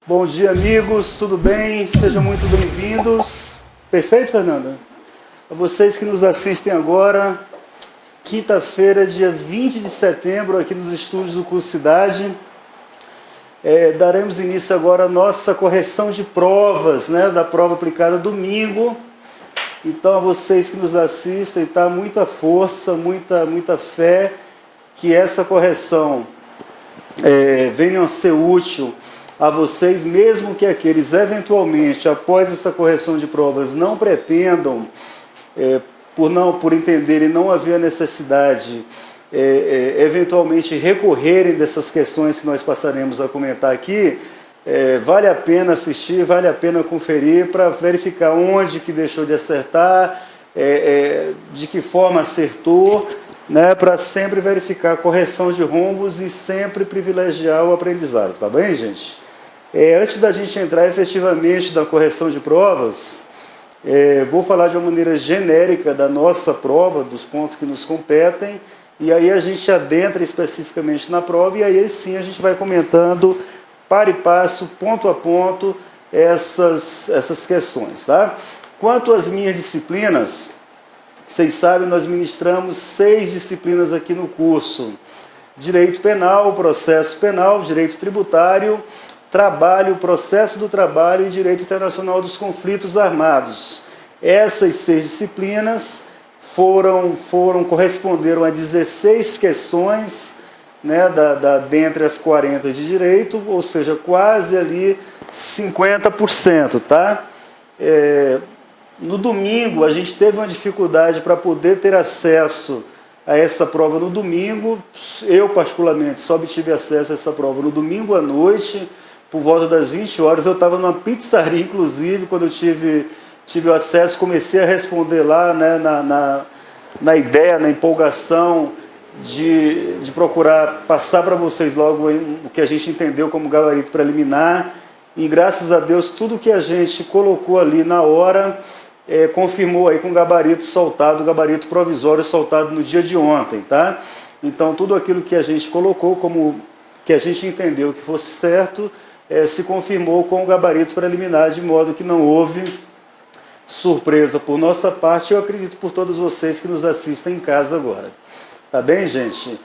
Bom dia, amigos, tudo bem? Sejam muito bem-vindos. Perfeito, Fernanda? A vocês que nos assistem agora, quinta-feira, dia 20 de setembro, aqui nos estúdios do Curso Cidade, daremos início agora à nossa correção de provas, né, da prova aplicada domingo. Então, a vocês que nos assistem, tá? Muita força, muita fé, que essa correção venha a ser útil a vocês, mesmo que aqueles eventualmente, após essa correção de provas, não pretendam, por entenderem não haver a necessidade, eventualmente recorrerem dessas questões que nós passaremos a comentar aqui, vale a pena assistir, vale a pena conferir para verificar onde que deixou de acertar, de que forma acertou, né, para sempre verificar a correção de rumbos e sempre privilegiar o aprendizado, tá bem, gente? Antes da gente entrar efetivamente na correção de provas, vou falar de uma maneira genérica da nossa prova, dos pontos que nos competem, e aí a gente adentra especificamente na prova, e aí sim a gente vai comentando para e passo, ponto a ponto, essas questões, tá? Quanto às minhas disciplinas, vocês sabem, nós ministramos 6 disciplinas aqui no curso: Direito Penal, Processo Penal, Direito Tributário, Trabalho, Processo do Trabalho e Direito Internacional dos Conflitos Armados. Essas 6 disciplinas corresponderam a 16 questões, né, dentre as 40 de direito, ou seja, quase ali 50%, tá? No domingo, a gente teve uma dificuldade para poder ter acesso a essa prova no domingo. Eu, particularmente, só obtive acesso a essa prova no domingo à noite, por volta das 20 horas. Eu estava numa pizzaria, inclusive, quando eu tive o acesso, comecei a responder lá, né, na ideia, na empolgação de procurar passar para vocês logo o que a gente entendeu como gabarito preliminar. E, graças a Deus, tudo que a gente colocou ali na hora confirmou aí com o gabarito soltado, o gabarito provisório soltado no dia de ontem, tá? Então, tudo aquilo que a gente colocou como que a gente entendeu que fosse certo, se confirmou com o gabarito preliminar, de modo que não houve surpresa por nossa parte. Eu acredito por todos vocês que nos assistem em casa agora. Tá bem, gente?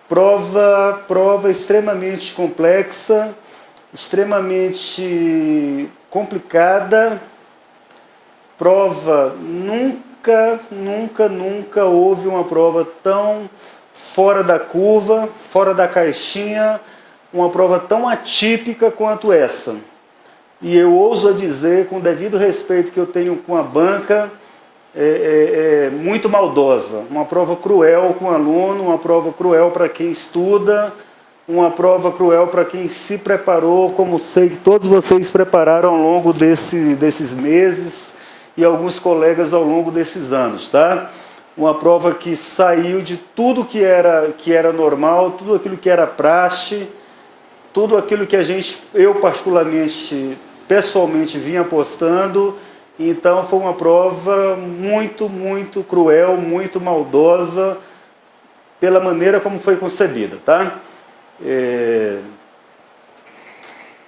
Prova extremamente complexa, extremamente complicada. Prova, nunca houve uma prova tão fora da curva, fora da caixinha, uma prova tão atípica quanto essa. E eu ouso dizer, com o devido respeito que eu tenho com a banca, muito maldosa. Uma prova cruel com o aluno, uma prova cruel para quem estuda, uma prova cruel para quem se preparou, como sei que todos vocês prepararam ao longo desses meses e alguns colegas ao longo desses anos, tá? Uma prova que saiu de tudo que era normal, tudo aquilo que era praxe, tudo aquilo que eu particularmente, pessoalmente, vinha apostando. Então foi uma prova muito cruel, muito maldosa, pela maneira como foi concebida, tá?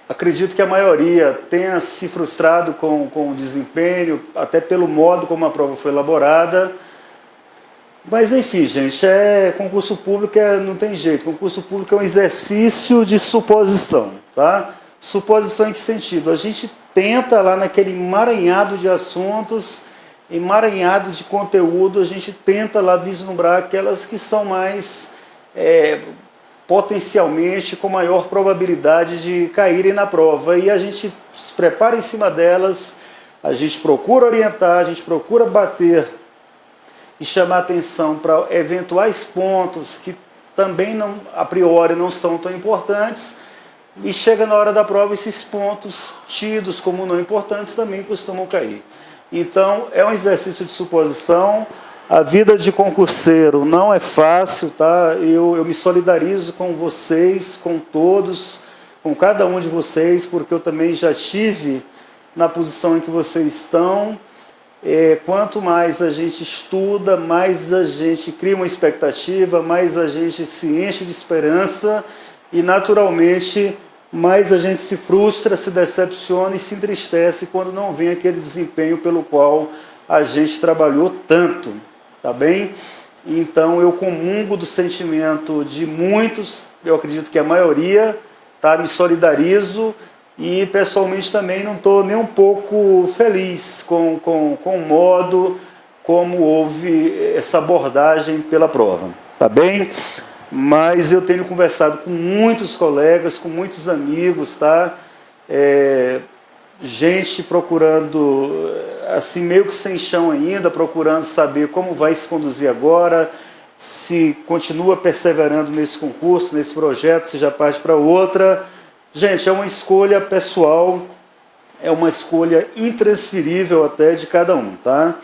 Acredito que a maioria tenha se frustrado com o desempenho, até pelo modo como a prova foi elaborada. Mas enfim, gente, concurso público não tem jeito. Concurso público é um exercício de suposição, tá? Suposição em que sentido? A gente tenta lá naquele emaranhado de assuntos, emaranhado de conteúdo, a gente tenta lá vislumbrar aquelas que são mais potencialmente com maior probabilidade de caírem na prova. E a gente se prepara em cima delas, a gente procura orientar, a gente procura bater e chamar atenção para eventuais pontos que também a priori não são tão importantes, e chega na hora da prova, esses pontos tidos como não importantes também costumam cair. Então, é um exercício de suposição. A vida de concurseiro não é fácil, tá? Eu me solidarizo com vocês, com todos, com cada um de vocês, porque eu também já estive na posição em que vocês estão. Quanto mais a gente estuda, mais a gente cria uma expectativa, mais a gente se enche de esperança e, naturalmente, mas a gente se frustra, se decepciona e se entristece quando não vem aquele desempenho pelo qual a gente trabalhou tanto, tá bem? Então eu comungo do sentimento de muitos, eu acredito que a maioria, tá? Me solidarizo e pessoalmente também não estou nem um pouco feliz com o modo como houve essa abordagem pela prova, tá bem? Mas eu tenho conversado com muitos colegas, com muitos amigos, tá? Gente procurando, assim, meio que sem chão ainda, procurando saber como vai se conduzir agora, se continua perseverando nesse concurso, nesse projeto, se já parte para outra. Gente, é uma escolha pessoal, é uma escolha intransferível até de cada um, tá?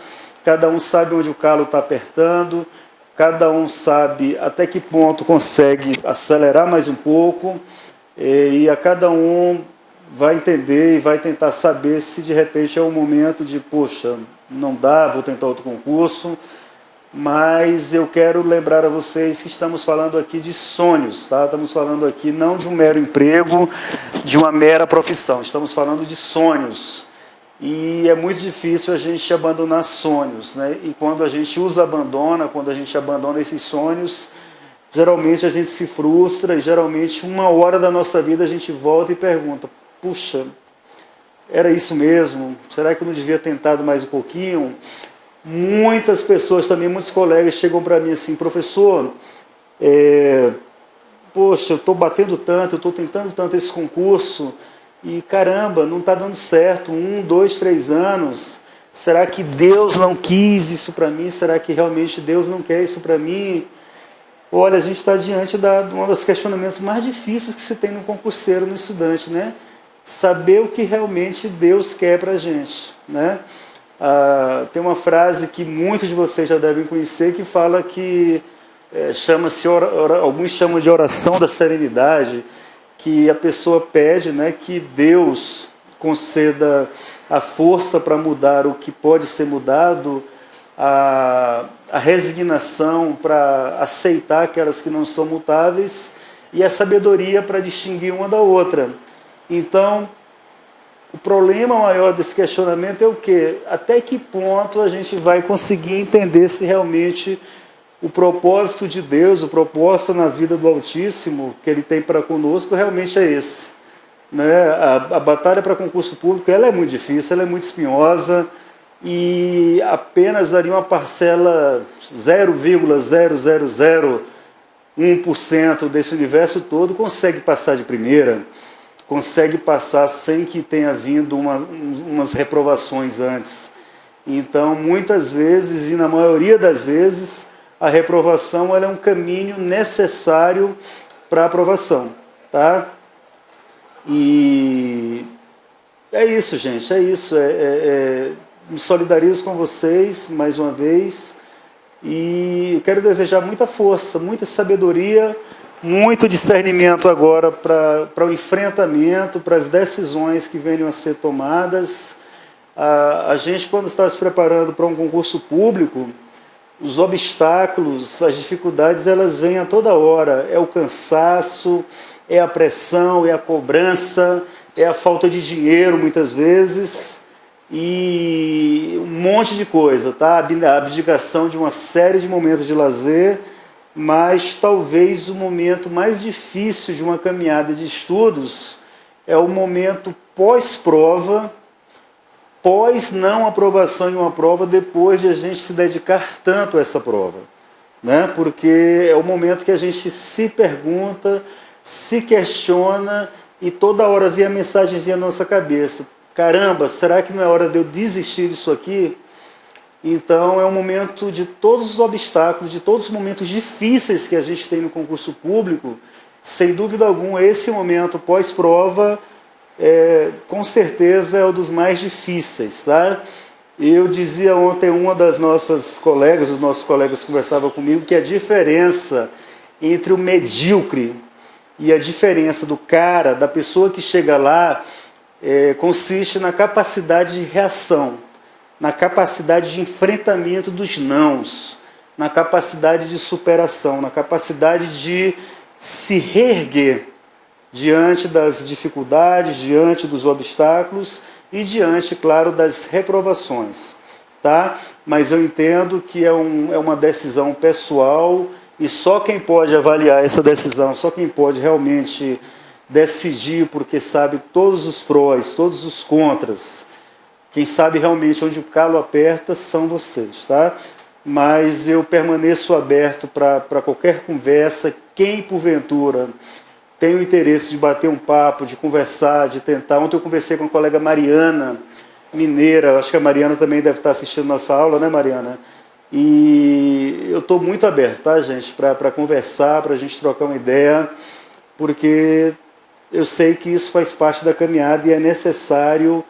Cada um sabe onde o calo está apertando, cada um sabe até que ponto consegue acelerar mais um pouco, e a cada um vai entender e vai tentar saber se de repente é um momento de, poxa, não dá, vou tentar outro concurso. Mas eu quero lembrar a vocês que estamos falando aqui de sonhos, tá? Estamos falando aqui não de um mero emprego, de uma mera profissão, estamos falando de sonhos. E é muito difícil a gente abandonar sonhos, né? E quando a gente os abandona, quando a gente abandona esses sonhos, geralmente a gente se frustra e geralmente uma hora da nossa vida a gente volta e pergunta, puxa, era isso mesmo? Será que eu não devia ter tentado mais um pouquinho? Muitas pessoas também, muitos colegas chegam para mim assim, professor, poxa, eu estou batendo tanto, eu estou tentando tanto esse concurso e caramba, não está dando certo, 1, 2, 3 anos, será que Deus não quis isso para mim? Será que realmente Deus não quer isso para mim? Olha, a gente está diante de um dos questionamentos mais difíceis que se tem no concurseiro, no estudante, né? Saber o que realmente Deus quer para a gente, né? Tem uma frase que muitos de vocês já devem conhecer, que fala que chama-se, alguns chamam de oração da serenidade, que a pessoa pede, né, que Deus conceda a força para mudar o que pode ser mudado, a resignação para aceitar aquelas que não são mutáveis e a sabedoria para distinguir uma da outra. Então, o problema maior desse questionamento é o quê? Até que ponto a gente vai conseguir entender se realmente o propósito de Deus, o propósito na vida do Altíssimo que Ele tem para conosco realmente é esse. Né? A batalha para concurso público ela é muito difícil, ela é muito espinhosa e apenas ali uma parcela 0,0001% desse universo todo consegue passar de primeira, consegue passar sem que tenha vindo umas reprovações antes. Então, muitas vezes, e na maioria das vezes, a reprovação ela é um caminho necessário para a aprovação. Tá? E é isso, gente, é isso. Me solidarizo com vocês, mais uma vez, e eu quero desejar muita força, muita sabedoria, muito discernimento agora para o enfrentamento, para as decisões que venham a ser tomadas. A gente, quando está se preparando para um concurso público, os obstáculos, as dificuldades, elas vêm a toda hora. É o cansaço, é a pressão, é a cobrança, é a falta de dinheiro, muitas vezes, e um monte de coisa, tá? A abdicação de uma série de momentos de lazer, mas talvez o momento mais difícil de uma caminhada de estudos é o momento pós-prova, pós não aprovação em uma prova, depois de a gente se dedicar tanto a essa prova, né? Porque é o momento que a gente se pergunta, se questiona e toda hora vem a mensagenzinha na nossa cabeça, caramba, será que não é hora de eu desistir disso aqui? Então é um momento de todos os obstáculos, de todos os momentos difíceis que a gente tem no concurso público, sem dúvida alguma, esse momento pós-prova, com certeza é um dos mais difíceis. Tá? Eu dizia ontem, uma das nossas colegas, os nossos colegas conversavam comigo, que a diferença entre o medíocre e a diferença do cara, da pessoa que chega lá, consiste na capacidade de reação, na capacidade de enfrentamento dos nãos, na capacidade de superação, na capacidade de se reerguer. diante das dificuldades, diante dos obstáculos e diante, claro, das reprovações, tá? Mas eu entendo que é uma decisão pessoal e só quem pode avaliar essa decisão, só quem pode realmente decidir, porque sabe todos os prós, todos os contras, quem sabe realmente onde o calo aperta são vocês, tá? Mas eu permaneço aberto para qualquer conversa. Quem, porventura, tem o interesse de bater um papo, de conversar, de tentar. Ontem eu conversei com a colega Mariana, mineira, acho que a Mariana também deve estar assistindo nossa aula, né, Mariana? E eu estou muito aberto, tá, gente, para conversar, para a gente trocar uma ideia, porque eu sei que isso faz parte da caminhada e é necessário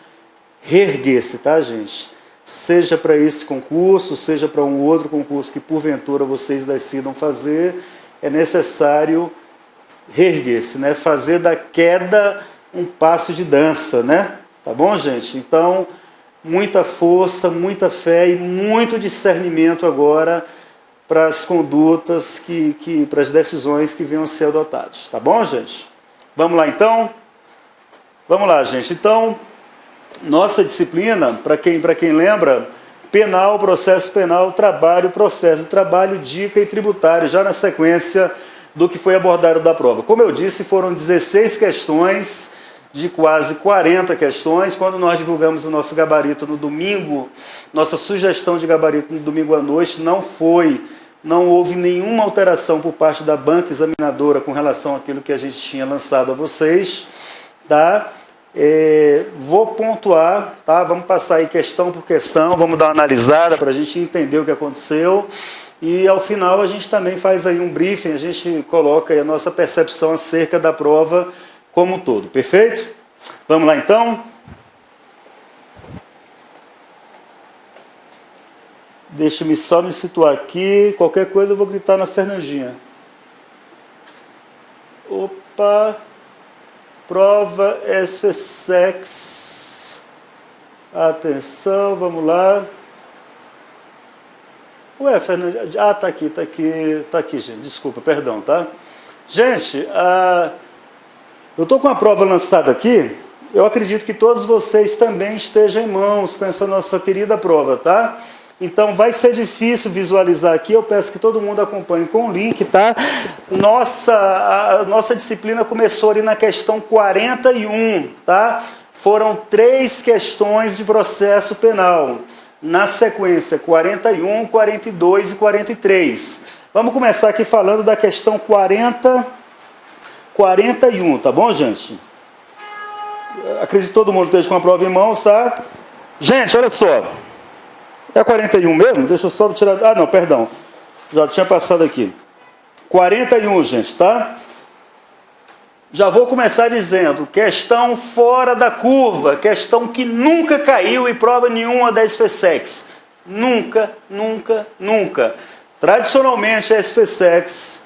reerguer-se, tá, gente? Seja para esse concurso, seja para um outro concurso que porventura vocês decidam fazer, é necessário reerguer-se, né? Fazer da queda um passo de dança, né? Tá bom, gente? Então, muita força, muita fé e muito discernimento agora para as condutas, para as decisões que venham a ser adotadas. Tá bom, gente? Vamos lá, então? Vamos lá, gente. Então, nossa disciplina, para quem lembra, penal, processo penal, trabalho, processo, trabalho, dica e tributário, já na sequência do que foi abordado da prova. Como eu disse, foram 16 questões de quase 40 questões. Quando nós divulgamos o nosso gabarito no domingo, nossa sugestão de gabarito no domingo à noite não houve nenhuma alteração por parte da banca examinadora com relação àquilo que a gente tinha lançado a vocês, tá? Vou pontuar, tá? Vamos passar aí questão por questão, vamos dar uma analisada para a gente entender o que aconteceu e ao final a gente também faz aí um briefing, a gente coloca aí a nossa percepção acerca da prova como um todo, perfeito? Vamos lá então? Deixa-me só me situar aqui, qualquer coisa eu vou gritar na Fernandinha. Opa! Prova SFSEX. Atenção, vamos lá. Ué, Fernandinha. Ah, tá aqui, gente. Desculpa, perdão, tá? Gente, eu estou com a prova lançada aqui. Eu acredito que todos vocês também estejam em mãos com essa nossa querida prova, tá? Então vai ser difícil visualizar aqui, eu peço que todo mundo acompanhe com o link, tá? A nossa disciplina começou ali na questão 41, tá? Foram 3 questões de processo penal. Na sequência, 41, 42 e 43. Vamos começar aqui falando da questão 41, tá bom, gente? Acredito que todo mundo esteja com a prova em mãos, tá? Gente, olha só. É 41 mesmo? Deixa eu só tirar... Ah, não, perdão. Já tinha passado aqui. 41, gente, tá? Já vou começar dizendo, questão fora da curva, questão que nunca caiu em prova nenhuma da SFSEX. Nunca, nunca, nunca. Tradicionalmente, a SFSEX,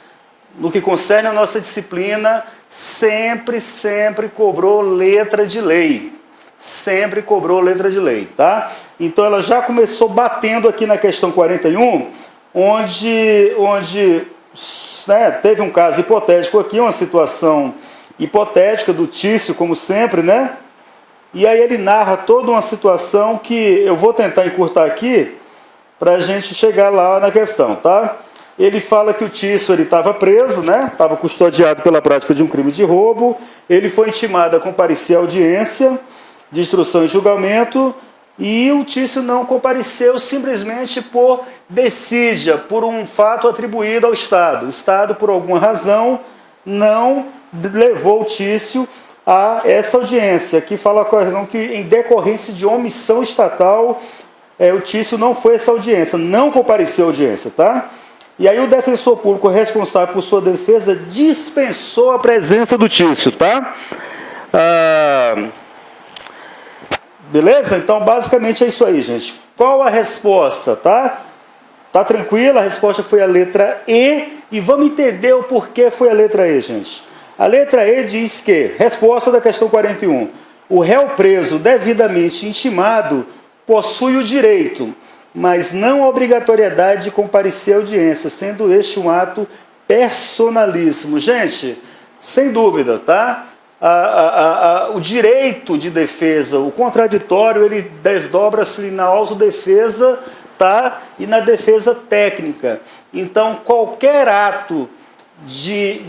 no que concerne a nossa disciplina, sempre cobrou letra de lei. Sempre cobrou letra de lei, tá? Então ela já começou batendo aqui na questão 41, onde né, teve um caso hipotético aqui, uma situação hipotética do Tício, como sempre, né? E aí ele narra toda uma situação que eu vou tentar encurtar aqui para a gente chegar lá na questão, tá? Ele fala que o Tício estava preso, né? Estava custodiado pela prática de um crime de roubo, ele foi intimado a comparecer à audiência de instrução e julgamento, e o Tício não compareceu simplesmente por desídia, por um fato atribuído ao Estado. O Estado, por alguma razão, não levou o Tício a essa audiência, que fala a razão que, em decorrência de omissão estatal, o Tício não foi a essa audiência, não compareceu à audiência, tá? E aí o defensor público responsável por sua defesa dispensou a presença do Tício, tá? Beleza? Então, basicamente é isso aí, gente. Qual a resposta, tá? Tá tranquilo? A resposta foi a letra E. E vamos entender o porquê foi a letra E, gente. A letra E diz que, resposta da questão 41, o réu preso devidamente intimado possui o direito, mas não a obrigatoriedade de comparecer à audiência, sendo este um ato personalíssimo. Gente, Sem dúvida, tá? O direito de defesa, o contraditório, ele desdobra-se na autodefesa, tá? E na defesa técnica. Então, qualquer ato de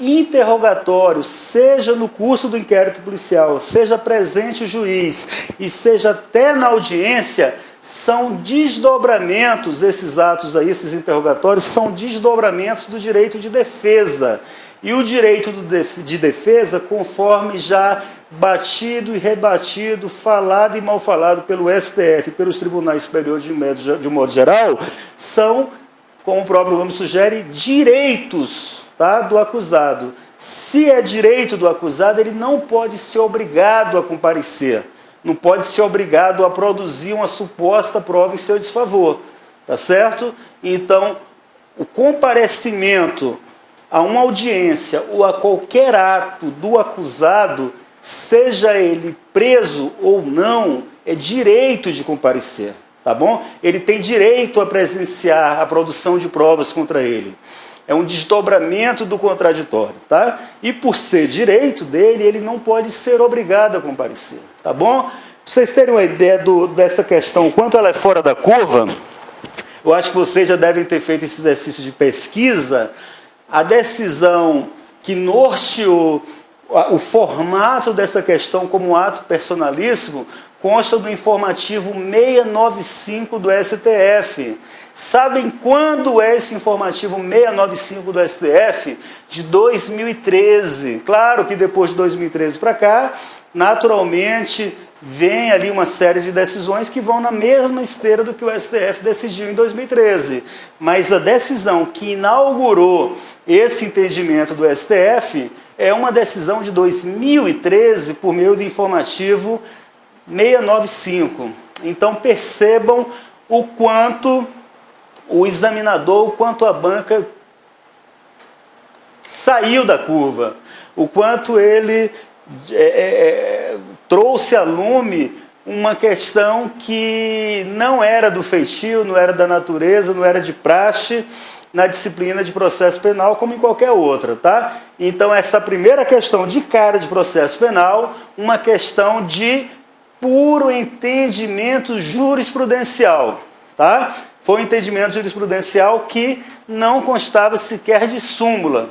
interrogatório, seja no curso do inquérito policial, seja presente o juiz e seja até na audiência, são desdobramentos, esses atos aí, esses interrogatórios, são desdobramentos do direito de defesa. E o direito de defesa, conforme já batido e rebatido, falado e mal falado pelo STF, pelos tribunais superiores de modo geral, são, como o próprio nome sugere, direitos, tá, do acusado. Se é direito do acusado, ele não pode ser obrigado a comparecer, não pode ser obrigado a produzir uma suposta prova em seu desfavor, tá certo? Então, o comparecimento a uma audiência ou a qualquer ato do acusado, seja ele preso ou não, é direito de comparecer, tá bom? Ele tem direito a presenciar a produção de provas contra ele. É um desdobramento do contraditório, tá? E por ser direito dele, ele não pode ser obrigado a comparecer, tá bom? Para vocês terem uma ideia dessa questão, o quanto ela é fora da curva, eu acho que vocês já devem ter feito esse exercício de pesquisa. A decisão que norteou o formato dessa questão como ato personalíssimo consta do informativo 695 do STF. Sabem quando é esse informativo 695 do STF? De 2013. Claro que depois de 2013 para cá, naturalmente, vem ali uma série de decisões que vão na mesma esteira do que o STF decidiu em 2013. Mas a decisão que inaugurou esse entendimento do STF é uma decisão de 2013 por meio do informativo 695. Então percebam o quanto o examinador, o quanto a banca saiu da curva, o quanto ele trouxe a lume uma questão que não era do feitio, não era da natureza, não era de praxe na disciplina de processo penal como em qualquer outra, tá? Então essa primeira questão de cara de processo penal, uma questão de puro entendimento jurisprudencial, tá? Foi um entendimento jurisprudencial que não constava sequer de súmula,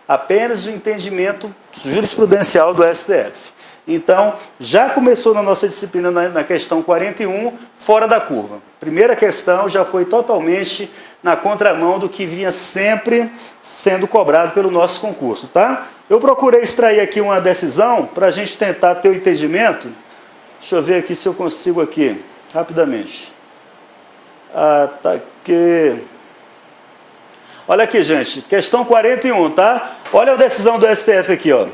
apenas o entendimento jurisprudencial do STF. Então, já começou na nossa disciplina na questão 41, fora da curva. Primeira questão já foi totalmente na contramão do que vinha sempre sendo cobrado pelo nosso concurso, tá? Eu procurei extrair aqui uma decisão para a gente tentar ter o entendimento. Deixa eu ver aqui se eu consigo aqui, rapidamente. Tá aqui. Olha aqui, gente, questão 41, tá? Olha a decisão do STF aqui, ó.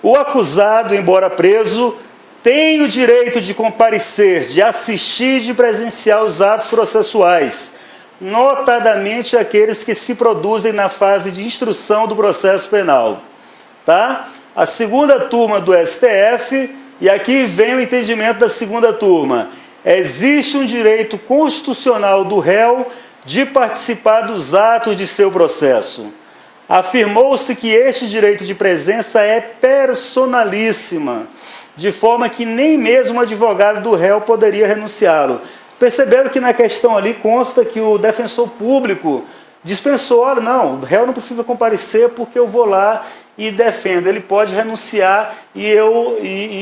O acusado, embora preso, tem o direito de comparecer, de assistir e de presenciar os atos processuais, notadamente aqueles que se produzem na fase de instrução do processo penal. Tá? A segunda turma do STF, e aqui vem o entendimento da segunda turma, existe um direito constitucional do réu de participar dos atos de seu processo. Afirmou-se que este direito de presença é personalíssima, de forma que nem mesmo o advogado do réu poderia renunciá-lo. Perceberam que na questão ali consta que o defensor público dispensou, olha, não, o réu não precisa comparecer porque eu vou lá e defendo. Ele pode renunciar e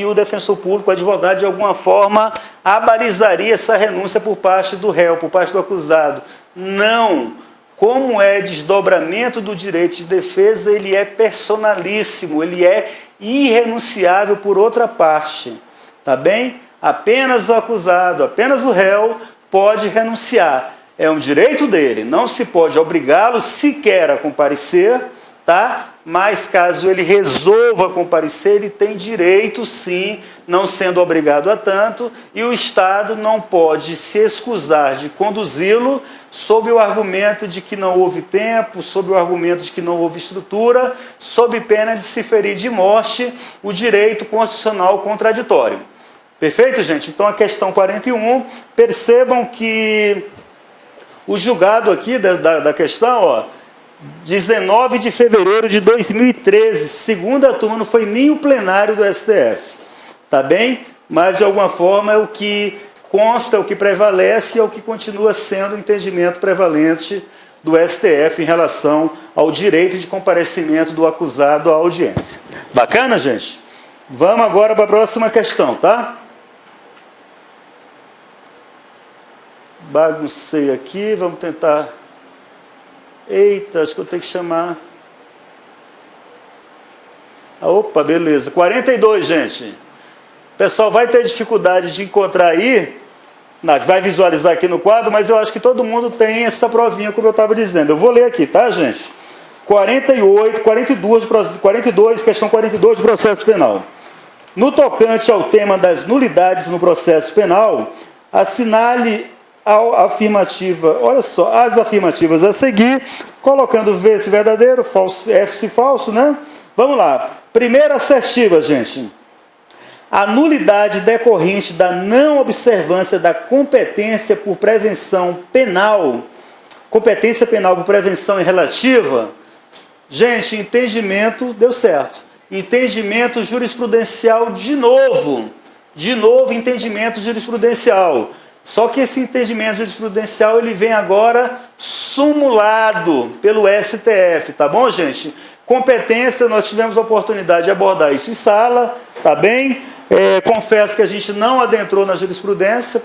o defensor público, o advogado, de alguma forma, abalizaria essa renúncia por parte do réu, por parte do acusado. Não! Como é desdobramento do direito de defesa, ele é personalíssimo, ele é irrenunciável por outra parte, tá bem? Apenas o acusado, apenas o réu pode renunciar. É um direito dele, não se pode obrigá-lo sequer a comparecer, tá? Mas caso ele resolva comparecer, ele tem direito sim, não sendo obrigado a tanto, e o Estado não pode se excusar de conduzi-lo sob o argumento de que não houve tempo, sob o argumento de que não houve estrutura, sob pena de se ferir de morte o direito constitucional contraditório. Perfeito, gente? Então a questão 41, percebam que o julgado aqui da questão, ó, 19 de fevereiro de 2013, segunda turma, não foi nem o plenário do STF, tá bem? Mas de alguma forma é o que consta, é o que prevalece, é o que continua sendo o entendimento prevalente do STF em relação ao direito de comparecimento do acusado à audiência. Bacana, gente? Vamos agora para a próxima questão, tá? Baguncei aqui, vamos tentar... Eita, acho que eu tenho que chamar... Opa, beleza. 42, gente. O pessoal vai ter dificuldade de encontrar aí, vai visualizar aqui no quadro, mas eu acho que todo mundo tem essa provinha, como eu estava dizendo. Eu vou ler aqui, tá, gente? 42, questão 42 do processo penal. No tocante ao tema das nulidades no processo penal, assinale a afirmativa, olha só, as afirmativas a seguir, colocando V se verdadeiro, falso, F se falso, né? Vamos lá. Primeira assertiva, gente. A nulidade decorrente da não observância da competência por prevenção penal, competência penal por prevenção irrelativa, gente, entendimento, deu certo. Entendimento jurisprudencial de novo entendimento jurisprudencial. Só que esse entendimento jurisprudencial, ele vem agora sumulado pelo STF, tá bom, gente? Competência, nós tivemos a oportunidade de abordar isso em sala, tá bem? Confesso que a gente não adentrou na jurisprudência,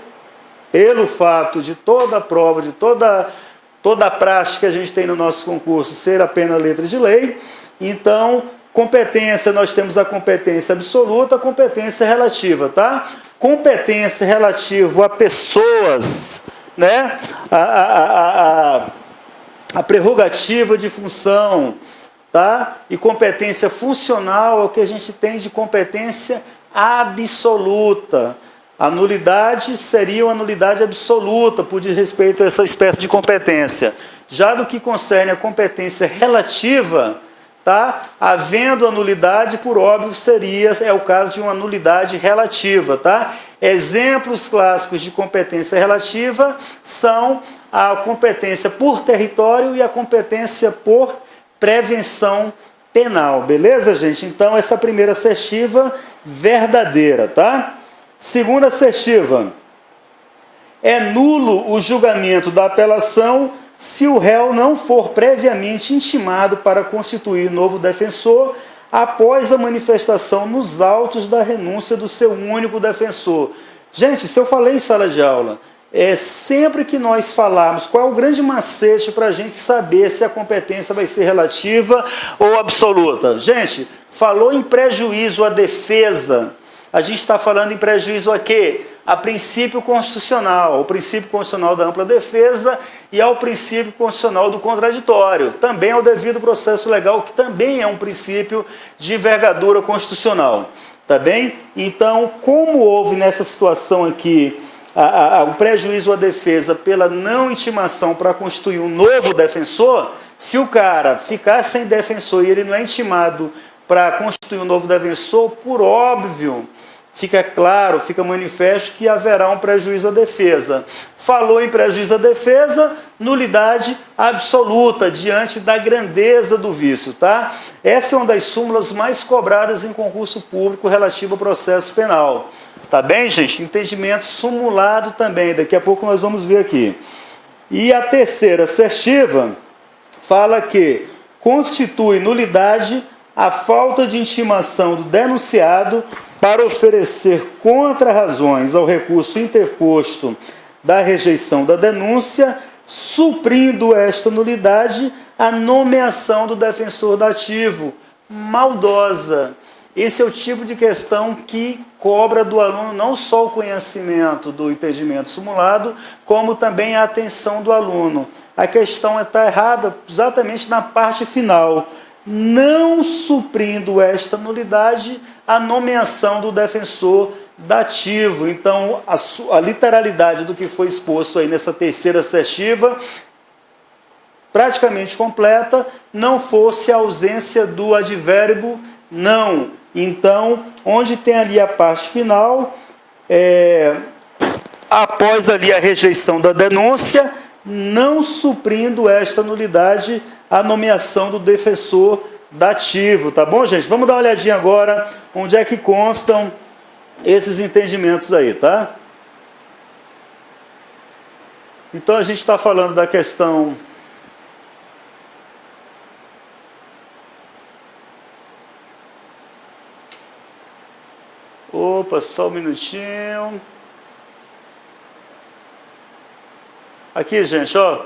pelo fato de toda a prova, de toda a prática que a gente tem no nosso concurso ser apenas letra de lei. Então, competência, nós temos a competência absoluta, a competência relativa, tá? Competência relativa a pessoas, né? A prerrogativa de função, tá? E competência funcional é o que a gente tem de competência absoluta. A nulidade seria uma nulidade absoluta, por respeito a essa espécie de competência. Já no que concerne a competência relativa, tá? Havendo a nulidade, por óbvio, é o caso de uma nulidade relativa, tá? Exemplos clássicos de competência relativa são a competência por território e a competência por prevenção penal, beleza, gente? Então, essa primeira assertiva verdadeira, tá? Segunda assertiva, é nulo o julgamento da apelação se o réu não for previamente intimado para constituir novo defensor após a manifestação nos autos da renúncia do seu único defensor. Gente, se eu falei em sala de aula, sempre que nós falarmos qual é o grande macete para a gente saber se a competência vai ser relativa ou absoluta. Gente, falou em prejuízo à defesa, a gente está falando em prejuízo a quê? A princípio constitucional, o princípio constitucional da ampla defesa e ao princípio constitucional do contraditório, também ao devido processo legal, que também é um princípio de envergadura constitucional, tá bem? Então, como houve nessa situação aqui o prejuízo à defesa pela não intimação para constituir um novo defensor, se o cara ficar sem defensor e ele não é intimado para constituir um novo defensor, por óbvio, fica claro, fica manifesto que haverá um prejuízo à defesa. Falou em prejuízo à defesa, nulidade absoluta diante da grandeza do vício, tá? Essa é uma das súmulas mais cobradas em concurso público relativo ao processo penal. Tá bem, gente? Entendimento sumulado também, daqui a pouco nós vamos ver aqui. E a terceira assertiva fala que constitui nulidade a falta de intimação do denunciado para oferecer contra-razões ao recurso interposto da rejeição da denúncia, suprindo esta nulidade a nomeação do defensor dativo, maldosa. Esse é o tipo de questão que cobra do aluno não só o conhecimento do entendimento simulado, como também a atenção do aluno. A questão está errada exatamente na parte final, não suprindo esta nulidade a nomeação do defensor dativo. Então, a literalidade do que foi exposto aí nessa terceira assertiva, praticamente completa, não fosse a ausência do advérbio não. Então, onde tem ali a parte final, após ali a rejeição da denúncia, não suprindo esta nulidade a nomeação do defensor dativo, tá bom, gente? Vamos dar uma olhadinha agora onde é que constam esses entendimentos aí, tá? Então a gente está falando da questão opa, só um minutinho. Aqui, gente, ó,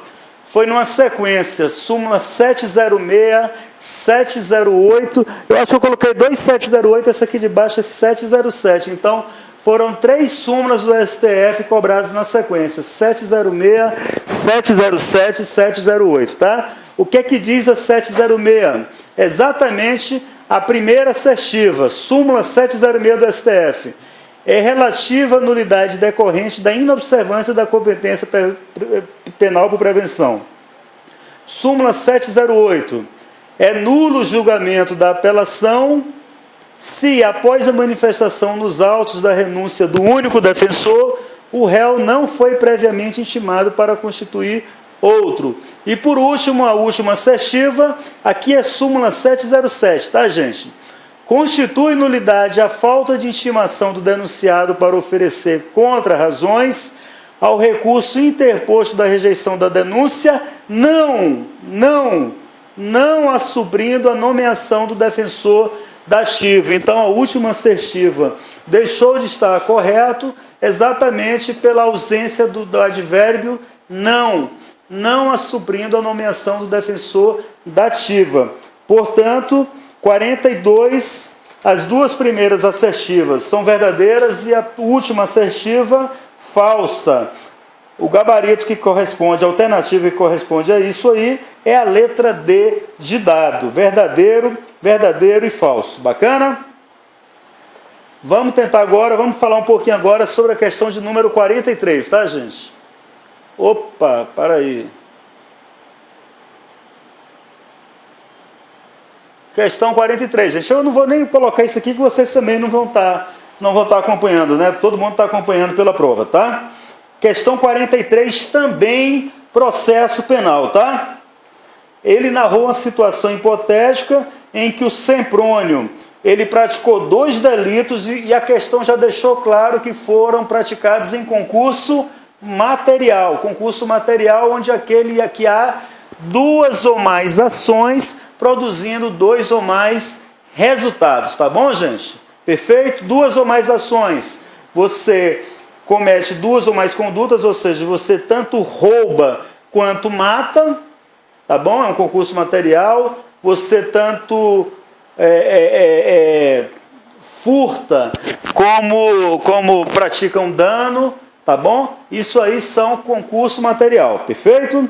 foi numa sequência, súmula 706, 708, eu acho que eu coloquei 2708, essa aqui de baixo é 707, então foram 3 súmulas do STF cobradas na sequência, 706, 707 e 708, tá? O que é que diz a 706? Exatamente a primeira assertiva, súmula 706 do STF. É relativa à nulidade decorrente da inobservância da competência penal por prevenção. Súmula 708. É nulo o julgamento da apelação se, após a manifestação nos autos da renúncia do único defensor, o réu não foi previamente intimado para constituir outro. E por último, a última assertiva, aqui é súmula 707, tá, gente? Constitui nulidade a falta de intimação do denunciado para oferecer contra-razões ao recurso interposto da rejeição da denúncia, não assuprindo a nomeação do defensor dativo. Então, a última assertiva deixou de estar correto exatamente pela ausência do advérbio não assuprindo a nomeação do defensor dativa. Portanto, 42, as 2 primeiras assertivas são verdadeiras e a última assertiva falsa. O gabarito que corresponde, a alternativa que corresponde a isso aí é a letra D de dado. Verdadeiro, verdadeiro e falso. Bacana? Vamos tentar agora, vamos falar um pouquinho agora sobre a questão de número 43, tá, gente? Opa, para aí. Questão 43, gente. Eu não vou nem colocar isso aqui que vocês também não vão estar acompanhando, né? Todo mundo está acompanhando pela prova, tá? Questão 43 também processo penal, tá? Ele narrou uma situação hipotética em que o Semprônio, ele praticou 2 delitos e a questão já deixou claro que foram praticados em concurso material onde aquele que há 2 ou mais ações produzindo 2 ou mais resultados, tá bom, gente? Perfeito? 2 ou mais ações. Você comete 2 ou mais condutas, ou seja, você tanto rouba quanto mata, tá bom? É um concurso material. Você tanto furta como pratica um dano, tá bom? Isso aí são concurso material, perfeito?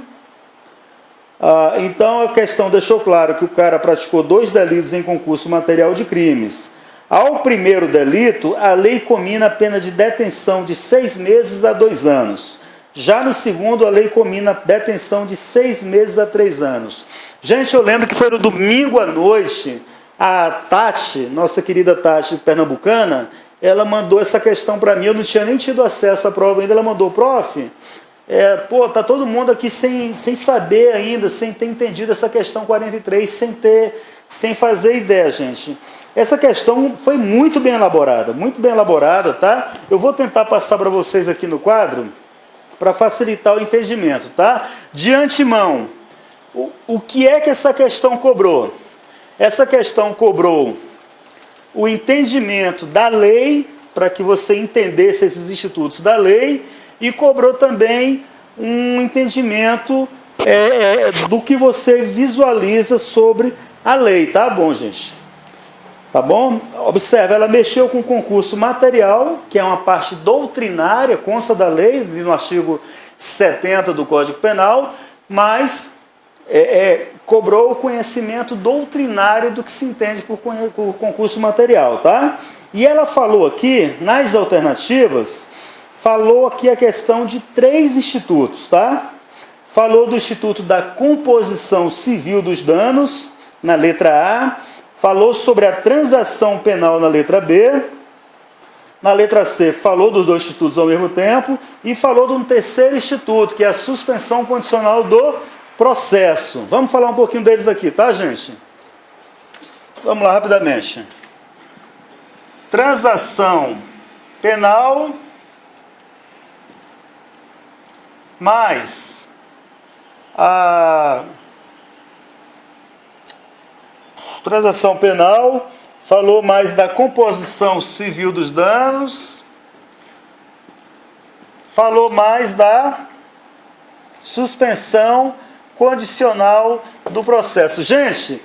Então a questão deixou claro que o cara praticou 2 delitos em concurso material de crimes. Ao primeiro delito, a lei comina a pena de detenção de 6 meses a 2 anos. Já no segundo, a lei comina a detenção de 6 meses a 3 anos. Gente, eu lembro que foi no domingo à noite, a Tati, nossa querida Tati pernambucana, ela mandou essa questão para mim, eu não tinha nem tido acesso à prova ainda, ela mandou, prof, tá todo mundo aqui sem saber ainda, sem ter entendido essa questão 43, sem fazer ideia, gente. Essa questão foi muito bem elaborada, tá? Eu vou tentar passar para vocês aqui no quadro, para facilitar o entendimento, tá? De antemão, o que é que essa questão cobrou? Essa questão cobrou o entendimento da lei, para que você entendesse esses institutos da lei, e cobrou também um entendimento do que você visualiza sobre a lei, tá bom, gente? Tá bom? Observe, ela mexeu com o concurso material, que é uma parte doutrinária, consta da lei, no artigo 70 do Código Penal, mas cobrou o conhecimento doutrinário do que se entende por concurso material, tá? E ela falou aqui, nas alternativas, falou aqui a questão de 3 institutos, tá? Falou do Instituto da Composição Civil dos Danos, na letra A, falou sobre a transação penal na letra B, Na letra C, falou dos dois institutos ao mesmo tempo e falou de um terceiro instituto, que é a suspensão condicional do processo. Vamos falar um pouquinho deles aqui, tá, gente? Vamos lá rapidamente. Transação penal mais a transação penal, falou mais da composição civil dos danos, falou mais da suspensão condicional do processo. Gente,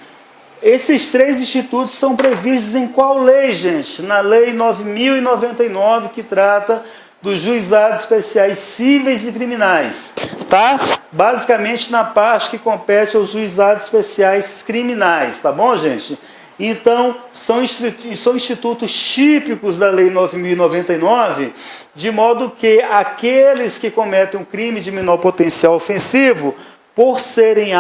esses três institutos são previstos em qual lei, gente? Na Lei 9.099, que trata dos juizados especiais cíveis e criminais, tá? Basicamente na parte que compete aos juizados especiais criminais, tá bom, gente? Então, são institutos típicos da Lei 9.099, de modo que aqueles que cometem um crime de menor potencial ofensivo, por serem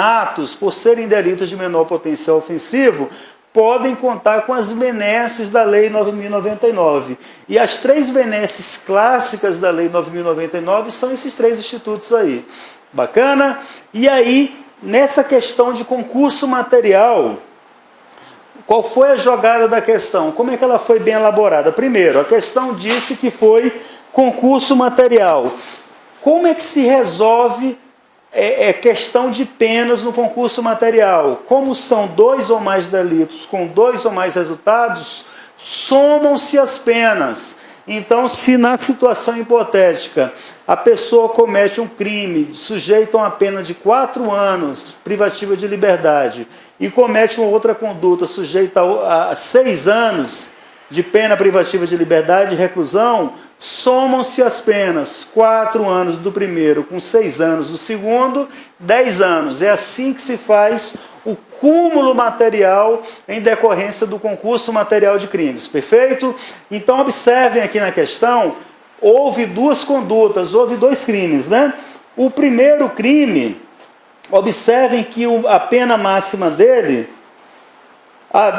delitos de menor potencial ofensivo, podem contar com as benesses da Lei 9.099. E as três benesses clássicas da Lei 9.099 são esses três institutos aí. Bacana? E aí, nessa questão de concurso material, qual foi a jogada da questão? Como é que ela foi bem elaborada? Primeiro, a questão disse que foi concurso material. Como é que se resolve questão de penas no concurso material? Como são dois ou mais delitos com dois ou mais resultados, somam-se as penas. Então, se na situação hipotética a pessoa comete um crime sujeito a uma pena de 4 anos privativa de liberdade e comete uma outra conduta sujeita a 6 anos de pena privativa de liberdade e reclusão, somam-se as penas, 4 anos do primeiro com 6 anos do segundo, 10 anos. É assim que se faz o cúmulo material em decorrência do concurso material de crimes. Perfeito? Então, observem aqui na questão, houve duas condutas, houve dois crimes, né? O primeiro crime, observem que a pena máxima dele...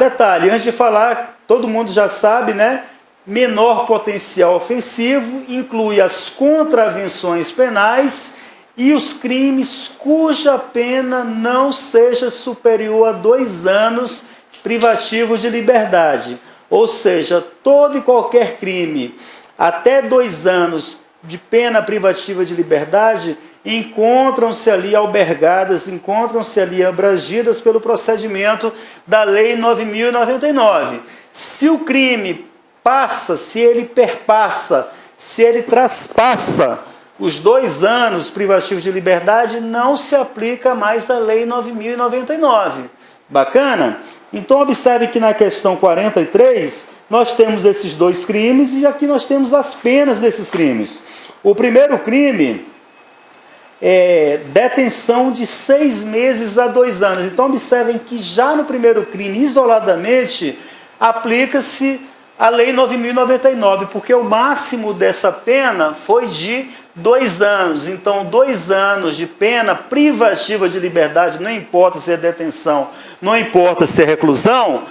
detalhe, antes de falar, todo mundo já sabe, né? Menor potencial ofensivo inclui as contravenções penais e os crimes cuja pena não seja superior a 2 anos privativos de liberdade. Ou seja, todo e qualquer crime até 2 anos de pena privativa de liberdade encontram-se ali albergadas, encontram-se ali abrangidas pelo procedimento da Lei 9.099. Se o crime passa, se ele perpassa, se ele traspassa os 2 anos privativos de liberdade, não se aplica mais a Lei 9.099. Bacana? Então, observe que na questão 43, nós temos esses dois crimes e aqui nós temos as penas desses crimes. O primeiro crime é detenção de 6 meses a 2 anos. Então, observem que já no primeiro crime, isoladamente, aplica-se a Lei 9.099, porque o máximo dessa pena foi de 2 anos. Então, 2 anos de pena privativa de liberdade, não importa se é detenção, não importa se é reclusão,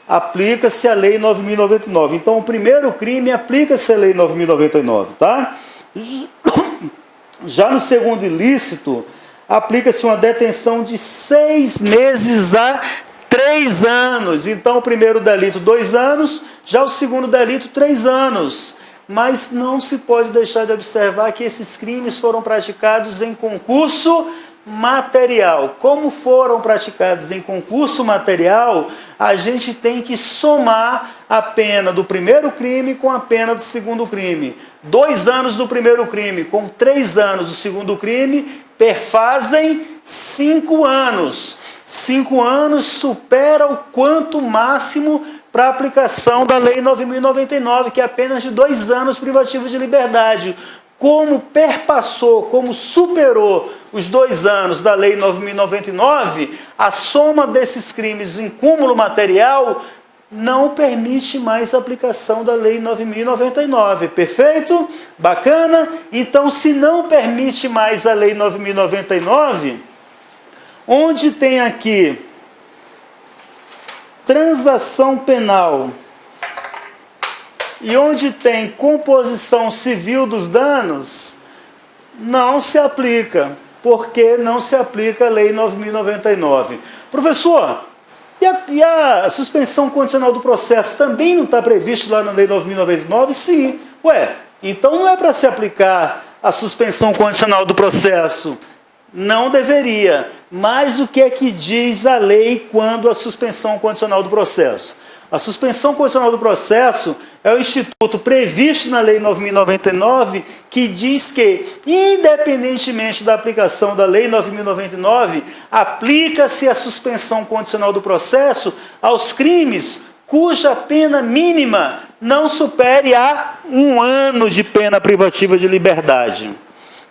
aplica-se a Lei 9.099. Então, o primeiro crime aplica-se a Lei 9.099, tá? Já no segundo ilícito, aplica-se uma detenção de 6 meses a 3 anos. Então, o primeiro delito, 2 anos, já o segundo delito, 3 anos. Mas não se pode deixar de observar que esses crimes foram praticados em concurso material. Como foram praticados em concurso material, a gente tem que somar a pena do primeiro crime com a pena do segundo crime. 2 anos do primeiro crime com 3 anos do segundo crime perfazem 5 anos. 5 anos supera o quanto máximo para a aplicação da Lei 9.099, que é apenas de 2 anos privativos de liberdade. Como perpassou, como superou os 2 anos da Lei 9.099, a soma desses crimes em cúmulo material não permite mais a aplicação da Lei 9.099. Perfeito? Bacana? Então, se não permite mais a Lei 9.099, onde tem aqui transação penal E onde tem composição civil dos danos, não se aplica, porque não se aplica a Lei 9.099. Professor, e a suspensão condicional do processo também não está previsto lá na Lei 9.099? Sim. Ué, então não é para se aplicar a suspensão condicional do processo? Não deveria. Mas o que é que diz a lei quando a suspensão condicional do processo? A suspensão condicional do processo é o instituto previsto na Lei 9.099 que diz que, independentemente da aplicação da Lei 9.099, aplica-se a suspensão condicional do processo aos crimes cuja pena mínima não supere a 1 ano de pena privativa de liberdade.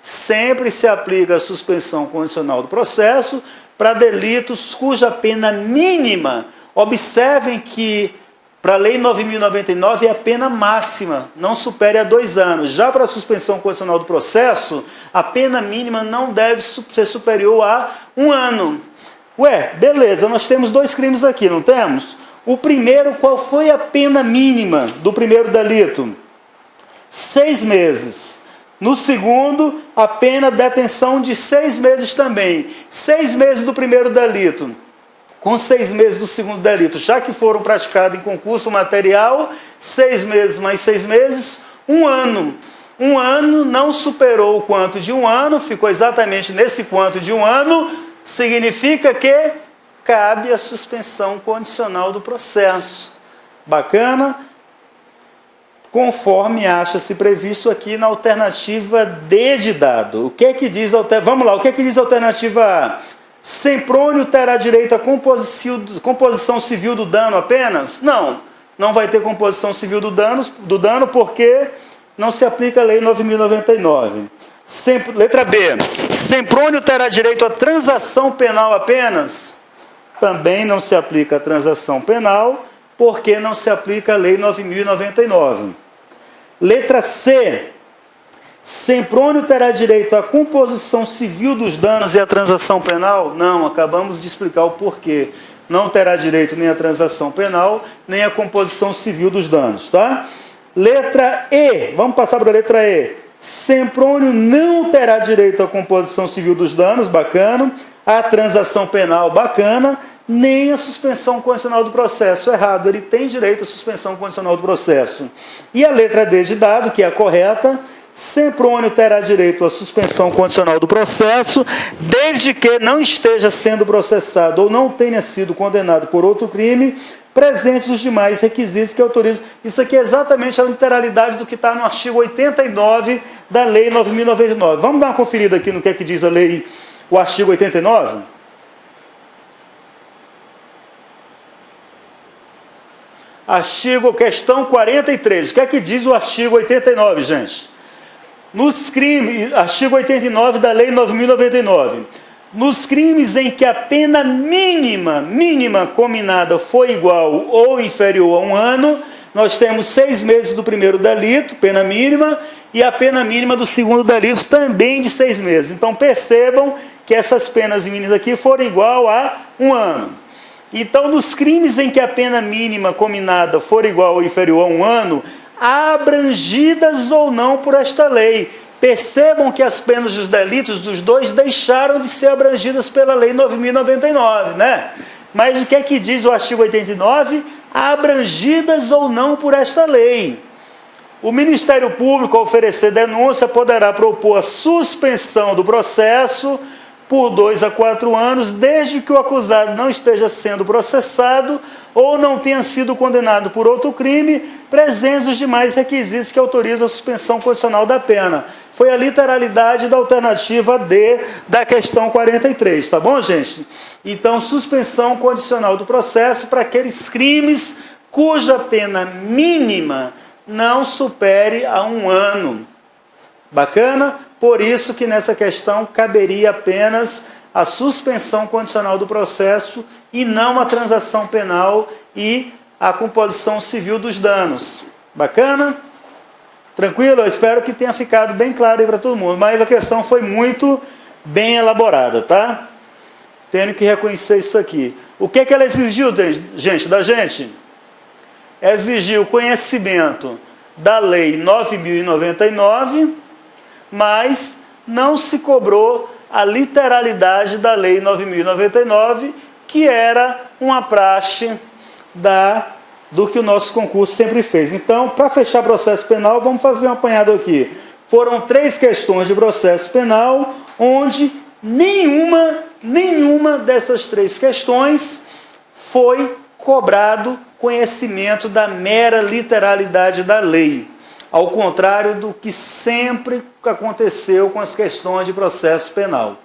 Sempre se aplica a suspensão condicional do processo para delitos cuja pena mínima, observem que para a Lei 9.099 é a pena máxima, não supere a 2 anos. Já para a suspensão condicional do processo, a pena mínima não deve ser superior a 1 ano. Ué, beleza, nós temos 2 crimes aqui, não temos? O primeiro, qual foi a pena mínima do primeiro delito? 6 meses. No segundo, a pena de detenção de 6 meses também. 6 meses do primeiro delito, com 6 meses do segundo delito, já que foram praticados em concurso material, 6 meses mais 6 meses, 1 ano. 1 ano não superou o quanto de 1 ano, ficou exatamente nesse quanto de 1 ano, significa que cabe a suspensão condicional do processo. Bacana? Conforme acha-se previsto aqui na alternativa D de dado. O que é que diz Vamos lá, o que é que diz a alternativa A? Semprônio terá direito à composição civil do dano apenas? Não, não vai ter composição civil do dano porque não se aplica a Lei 9.099. Letra B. Semprônio terá direito à transação penal apenas? Também não se aplica a transação penal, porque não se aplica a Lei 9.099. Letra C. Semprônio terá direito à composição civil dos danos e à transação penal? Não, acabamos de explicar o porquê. Não terá direito nem à transação penal, nem à composição civil dos danos, tá? Letra E. Vamos passar para a letra E. Semprônio não terá direito à composição civil dos danos, bacana. A transação penal, bacana. Nem a suspensão condicional do processo, errado. Ele tem direito à suspensão condicional do processo. E a letra D de dado, que é a correta, Semprônio terá direito à suspensão condicional do processo, desde que não esteja sendo processado ou não tenha sido condenado por outro crime, presentes os demais requisitos que autorizam. Isso aqui é exatamente a literalidade do que está no artigo 89 da Lei 9.099. Vamos dar uma conferida aqui no que é que diz a lei, o artigo 89? Questão 43. O que é que diz o artigo 89, gente? Nos crimes, artigo 89 da Lei 9.099. Nos crimes em que a pena mínima combinada foi igual ou inferior a 1 ano, nós temos 6 meses do primeiro delito, pena mínima, e a pena mínima do segundo delito também de 6 meses. Então percebam que essas penas mínimas aqui foram igual a 1 ano. Então, nos crimes em que a pena mínima combinada for igual ou inferior a 1 ano, abrangidas ou não por esta lei. Percebam que as penas dos delitos dos dois deixaram de ser abrangidas pela Lei 9.099, né? Mas o que é que diz o artigo 89? Abrangidas ou não por esta lei. O Ministério Público, ao oferecer denúncia, poderá propor a suspensão do processo por 2 a 4 anos, desde que o acusado não esteja sendo processado ou não tenha sido condenado por outro crime, presentes os demais requisitos que autorizam a suspensão condicional da pena. Foi a literalidade da alternativa D da questão 43, tá bom, gente? Então, suspensão condicional do processo para aqueles crimes cuja pena mínima não supere a 1 ano. Bacana? Por isso que nessa questão caberia apenas a suspensão condicional do processo e não a transação penal e a composição civil dos danos. Bacana? Tranquilo? Eu espero que tenha ficado bem claro aí para todo mundo. Mas a questão foi muito bem elaborada, tá? Tenho que reconhecer isso aqui. O que é que ela exigiu, gente, da gente? Exigiu conhecimento da Lei 9.099, mas não se cobrou a literalidade da Lei 9.099, que era uma praxe do que o nosso concurso sempre fez. Então, para fechar processo penal, vamos fazer um apanhado aqui. Foram 3 questões de processo penal, onde nenhuma dessas 3 questões foi cobrado conhecimento da mera literalidade da lei, ao contrário do que sempre aconteceu com as questões de processo penal.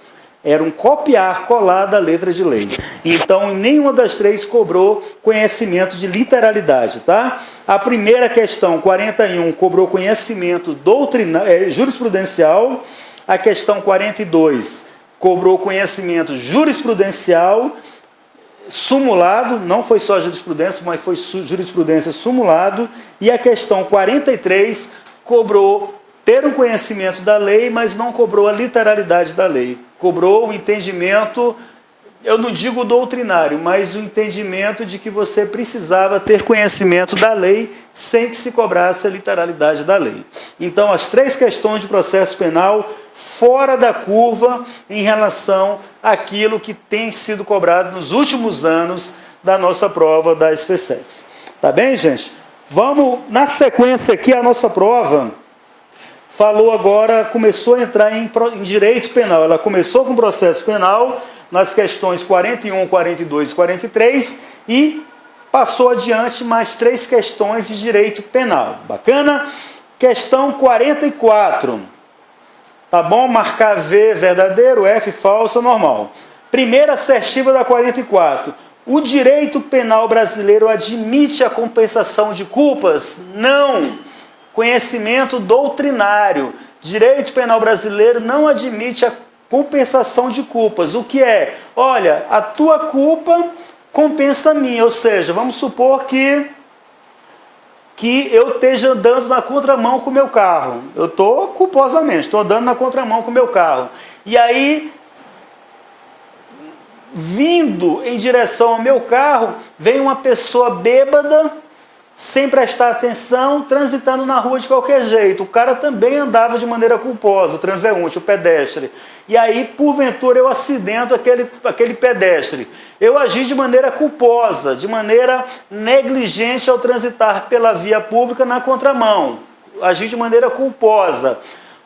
Era um copiar, colar da letra de lei. Então, nenhuma das 3 cobrou conhecimento de literalidade, tá? A primeira questão, 41, cobrou conhecimento jurisprudencial. A questão 42 cobrou conhecimento jurisprudencial sumulado, não foi só jurisprudência, mas foi jurisprudência sumulado. E a questão 43 cobrou ter um conhecimento da lei, mas não cobrou a literalidade da lei. Cobrou o entendimento, eu não digo doutrinário, mas o entendimento de que você precisava ter conhecimento da lei sem que se cobrasse a literalidade da lei. Então, as 3 questões de processo penal fora da curva em relação àquilo que tem sido cobrado nos últimos anos da nossa prova da SFSEX. Tá bem, gente? Vamos, na sequência aqui, a nossa prova falou agora, começou a entrar em direito penal. Ela começou com processo penal nas questões 41, 42 e 43 e passou adiante mais 3 questões de direito penal. Bacana? Questão 44. Tá bom? Marcar V verdadeiro, F falso, normal. Primeira assertiva da 44. O direito penal brasileiro admite a compensação de culpas? Não. Conhecimento doutrinário. Direito penal brasileiro não admite a compensação de culpas. O que é? Olha, a tua culpa compensa a minha. Ou seja, vamos supor que eu esteja andando na contramão com o meu carro. Eu estou culposamente, estou andando na contramão com o meu carro. E aí, vindo em direção ao meu carro, vem uma pessoa bêbada, sem prestar atenção, transitando na rua de qualquer jeito. O cara também andava de maneira culposa, o transeunte, o pedestre. E aí, porventura, eu acidento aquele pedestre. Eu agi de maneira culposa, de maneira negligente ao transitar pela via pública na contramão. Agi de maneira culposa.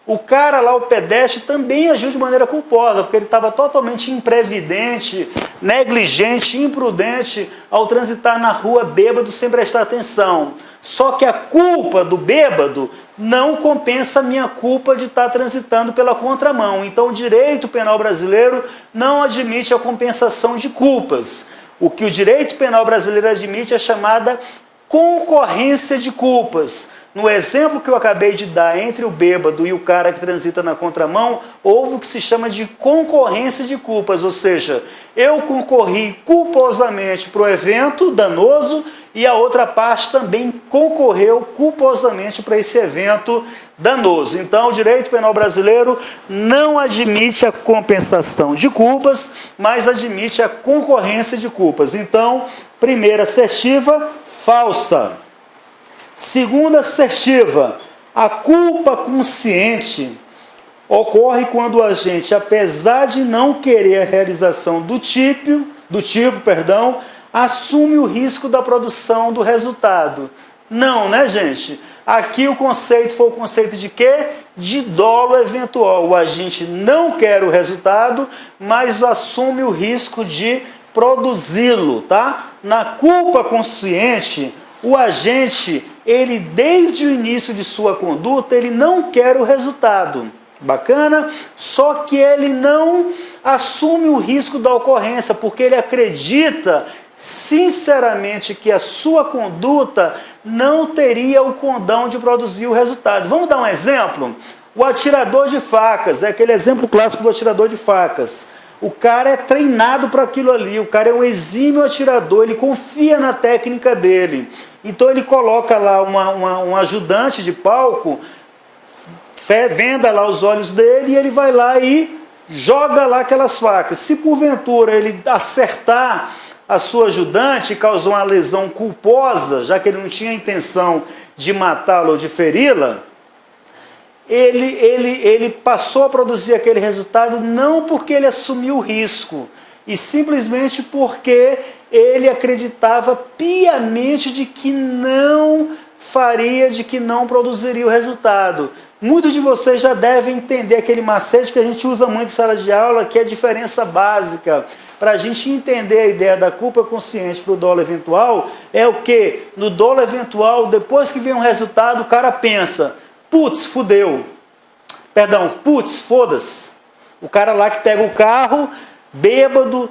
O cara lá, o pedestre, também agiu de maneira culposa, porque ele estava totalmente imprevidente, negligente, imprudente ao transitar na rua bêbado sem prestar atenção. Só que a culpa do bêbado não compensa a minha culpa de estar transitando pela contramão. Então o direito penal brasileiro não admite a compensação de culpas. O que o direito penal brasileiro admite é chamada concorrência de culpas. No exemplo que eu acabei de dar entre o bêbado e o cara que transita na contramão, houve o que se chama de concorrência de culpas, ou seja, eu concorri culposamente para o evento danoso e a outra parte também concorreu culposamente para esse evento danoso. Então, o direito penal brasileiro não admite a compensação de culpas, mas admite a concorrência de culpas. Então, primeira assertiva, falsa. Segunda assertiva, a culpa consciente ocorre quando o agente, apesar de não querer a realização do tipo, assume o risco da produção do resultado. Não, né, gente? Aqui o conceito foi o conceito de quê? De dolo eventual. O agente não quer o resultado, mas assume o risco de produzi-lo, tá? Na culpa consciente, o agente, ele desde o início de sua conduta, ele não quer o resultado. Bacana? Só que ele não assume o risco da ocorrência, porque ele acredita sinceramente que a sua conduta não teria o condão de produzir o resultado. Vamos dar um exemplo? O atirador de facas, é aquele exemplo clássico do atirador de facas. O cara é treinado para aquilo ali, o cara é um exímio atirador, ele confia na técnica dele. Então ele coloca lá um ajudante de palco, venda lá os olhos dele e ele vai lá e joga lá aquelas facas. Se porventura ele acertar a sua ajudante e causou uma lesão culposa, já que ele não tinha a intenção de matá-la ou de feri-la, ele passou a produzir aquele resultado não porque ele assumiu o risco, e simplesmente porque ele acreditava piamente de que não faria, de que não produziria o resultado. Muitos de vocês já devem entender aquele macete que a gente usa muito em sala de aula, que é a diferença básica. Para a gente entender a ideia da culpa consciente para o dolo eventual, é o que? No dolo eventual, depois que vem um resultado, o cara pensa, putz, fudeu. Perdão, putz, foda-se. O cara lá que pega o carro, bêbado,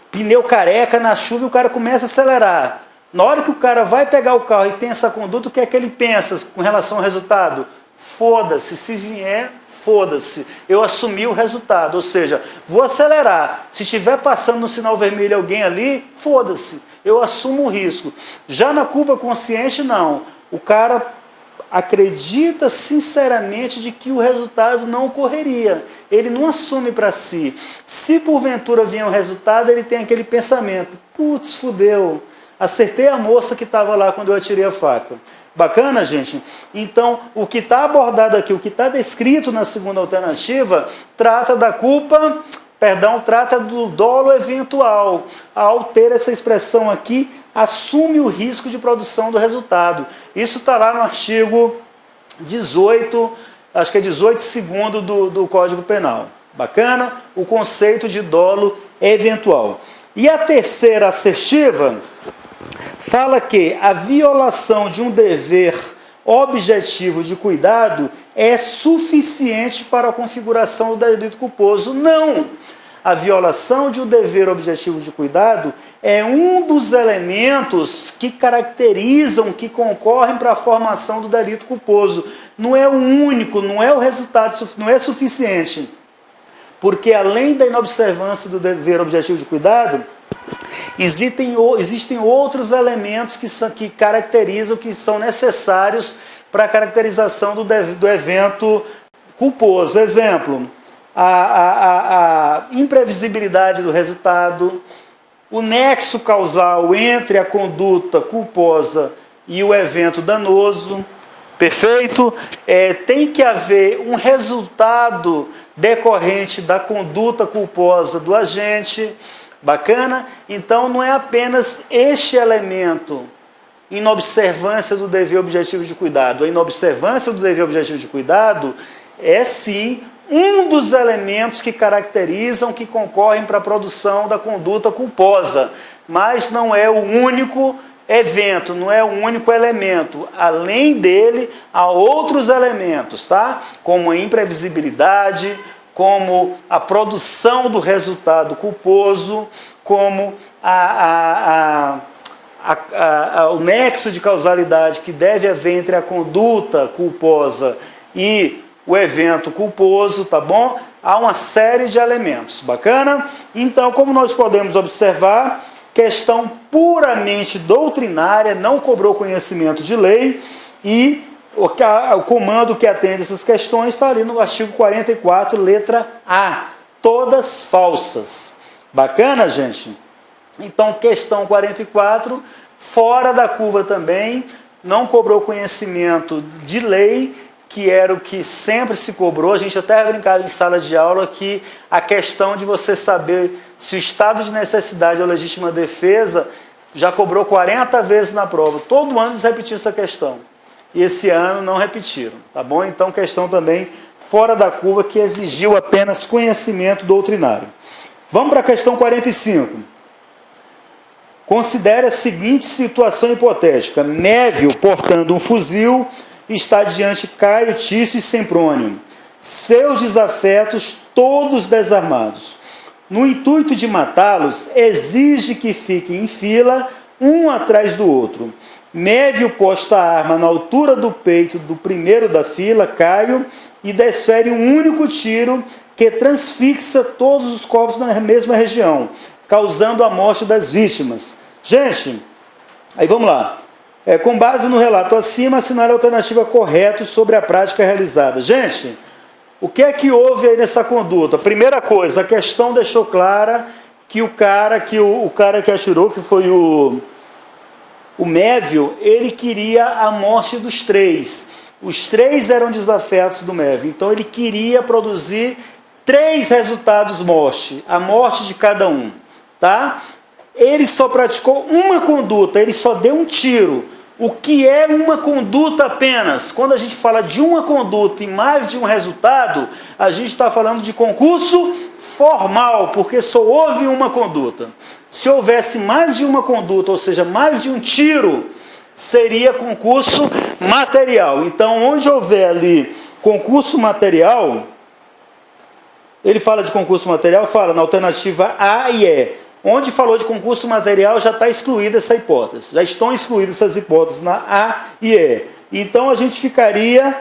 pneu careca na chuva, e o cara começa a acelerar. Na hora que o cara vai pegar o carro e tem essa conduta, o que é que ele pensa com relação ao resultado? Foda-se, se vier, foda-se, eu assumi o resultado, ou seja, vou acelerar, se estiver passando no sinal vermelho alguém ali, foda-se, eu assumo o risco. Já na culpa consciente, não, o cara acredita sinceramente de que o resultado não ocorreria, ele não assume para si. Se porventura vier um resultado, ele tem aquele pensamento, putz, fudeu, acertei a moça que estava lá quando eu atirei a faca. Bacana, gente? Então, o que está abordado aqui, o que está descrito na segunda alternativa, trata da culpa, trata do dolo eventual. Ao ter essa expressão aqui, assume o risco de produção do resultado. Isso está lá no artigo 18, acho que é 18 segundo do Código Penal. Bacana? O conceito de dolo eventual. E a terceira assertiva fala que a violação de um dever objetivo de cuidado é suficiente para a configuração do delito culposo. Não! A violação de um dever objetivo de cuidado é um dos elementos que caracterizam, que concorrem para a formação do delito culposo. Não é o único, não é o resultado, não é suficiente. Porque além da inobservância do dever objetivo de cuidado, existem outros elementos que caracterizam, que são necessários para a caracterização do evento culposo. Exemplo, a imprevisibilidade do resultado, o nexo causal entre a conduta culposa e o evento danoso. Perfeito? Tem que haver um resultado decorrente da conduta culposa do agente. Bacana? Então não é apenas este elemento, inobservância do dever objetivo de cuidado. A inobservância do dever objetivo de cuidado é sim um dos elementos que caracterizam, que concorrem para a produção da conduta culposa, mas não é o único evento, não é o único elemento. Além dele, há outros elementos, tá? Como a imprevisibilidade, como a produção do resultado culposo, como o nexo de causalidade que deve haver entre a conduta culposa e o evento culposo, tá bom? Há uma série de elementos, bacana? Então, como nós podemos observar, questão puramente doutrinária, não cobrou conhecimento de lei, e o comando que atende essas questões está ali no artigo 44, letra A. Todas falsas. Bacana, gente? Então, questão 44, fora da curva também, não cobrou conhecimento de lei, que era o que sempre se cobrou. A gente até brincava em sala de aula que a questão de você saber se o estado de necessidade ou legítima defesa já cobrou 40 vezes na prova. Todo ano eles repetiam essa questão. E esse ano não repetiram, tá bom? Então, questão também fora da curva, que exigiu apenas conhecimento doutrinário. Vamos para a questão 45. Considere a seguinte situação hipotética. Mévio, portando um fuzil, está diante Caio, Tício e Semprônio. Seus desafetos todos desarmados. No intuito de matá-los, exige que fiquem em fila, um atrás do outro. Mévio posta a arma na altura do peito do primeiro da fila, Caio, e desfere um único tiro que transfixa todos os corpos na mesma região, causando a morte das vítimas. Gente, aí vamos lá. Com base no relato acima, assinale a alternativa correta sobre a prática realizada. Gente, o que é que houve aí nessa conduta? Primeira coisa, a questão deixou clara que o cara que atirou, que foi o Mévio, ele queria a morte dos três. Os três eram desafetos do Mévio. Então ele queria produzir 3 resultados morte, a morte de cada um, tá? Ele só praticou uma conduta, ele só deu um tiro. O que é uma conduta apenas? Quando a gente fala de uma conduta e mais de um resultado, a gente está falando de concurso formal, porque só houve uma conduta. Se houvesse mais de uma conduta, ou seja, mais de um tiro, seria concurso material. Então, onde houver ali concurso material, ele fala de concurso material, fala na alternativa A e E. Onde falou de concurso material, já está excluída essa hipótese. Já estão excluídas essas hipóteses na A e E. Então, a gente ficaria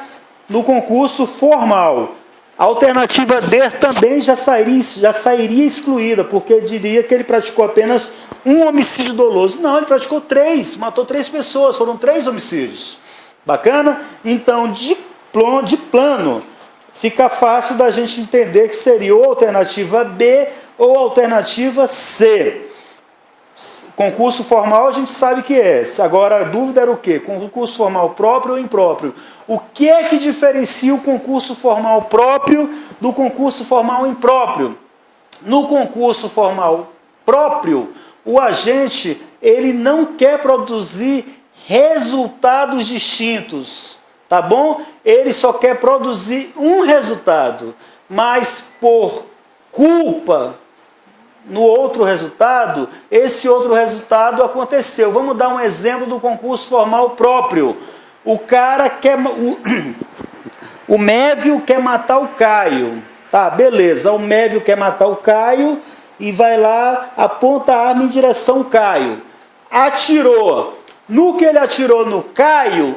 no concurso formal. A alternativa D também já sairia excluída, porque diria que ele praticou apenas um homicídio doloso. Não, ele praticou 3, matou 3 pessoas, foram 3 homicídios. Bacana? Então, de plano, fica fácil da gente entender que seria ou alternativa B ou alternativa C. Concurso formal a gente sabe que é. Agora a dúvida era o quê? Concurso formal próprio ou impróprio? O que é que diferencia o concurso formal próprio do concurso formal impróprio? No concurso formal próprio, o agente ele não quer produzir resultados distintos, tá bom? Ele só quer produzir um resultado, mas por culpa no outro resultado, esse outro resultado aconteceu. Vamos dar um exemplo do concurso formal próprio. O cara quer... O Mévio quer matar o Caio. Tá, beleza. O Mévio quer matar o Caio e vai lá, aponta a arma em direção ao Caio. Atirou. No que ele atirou no Caio,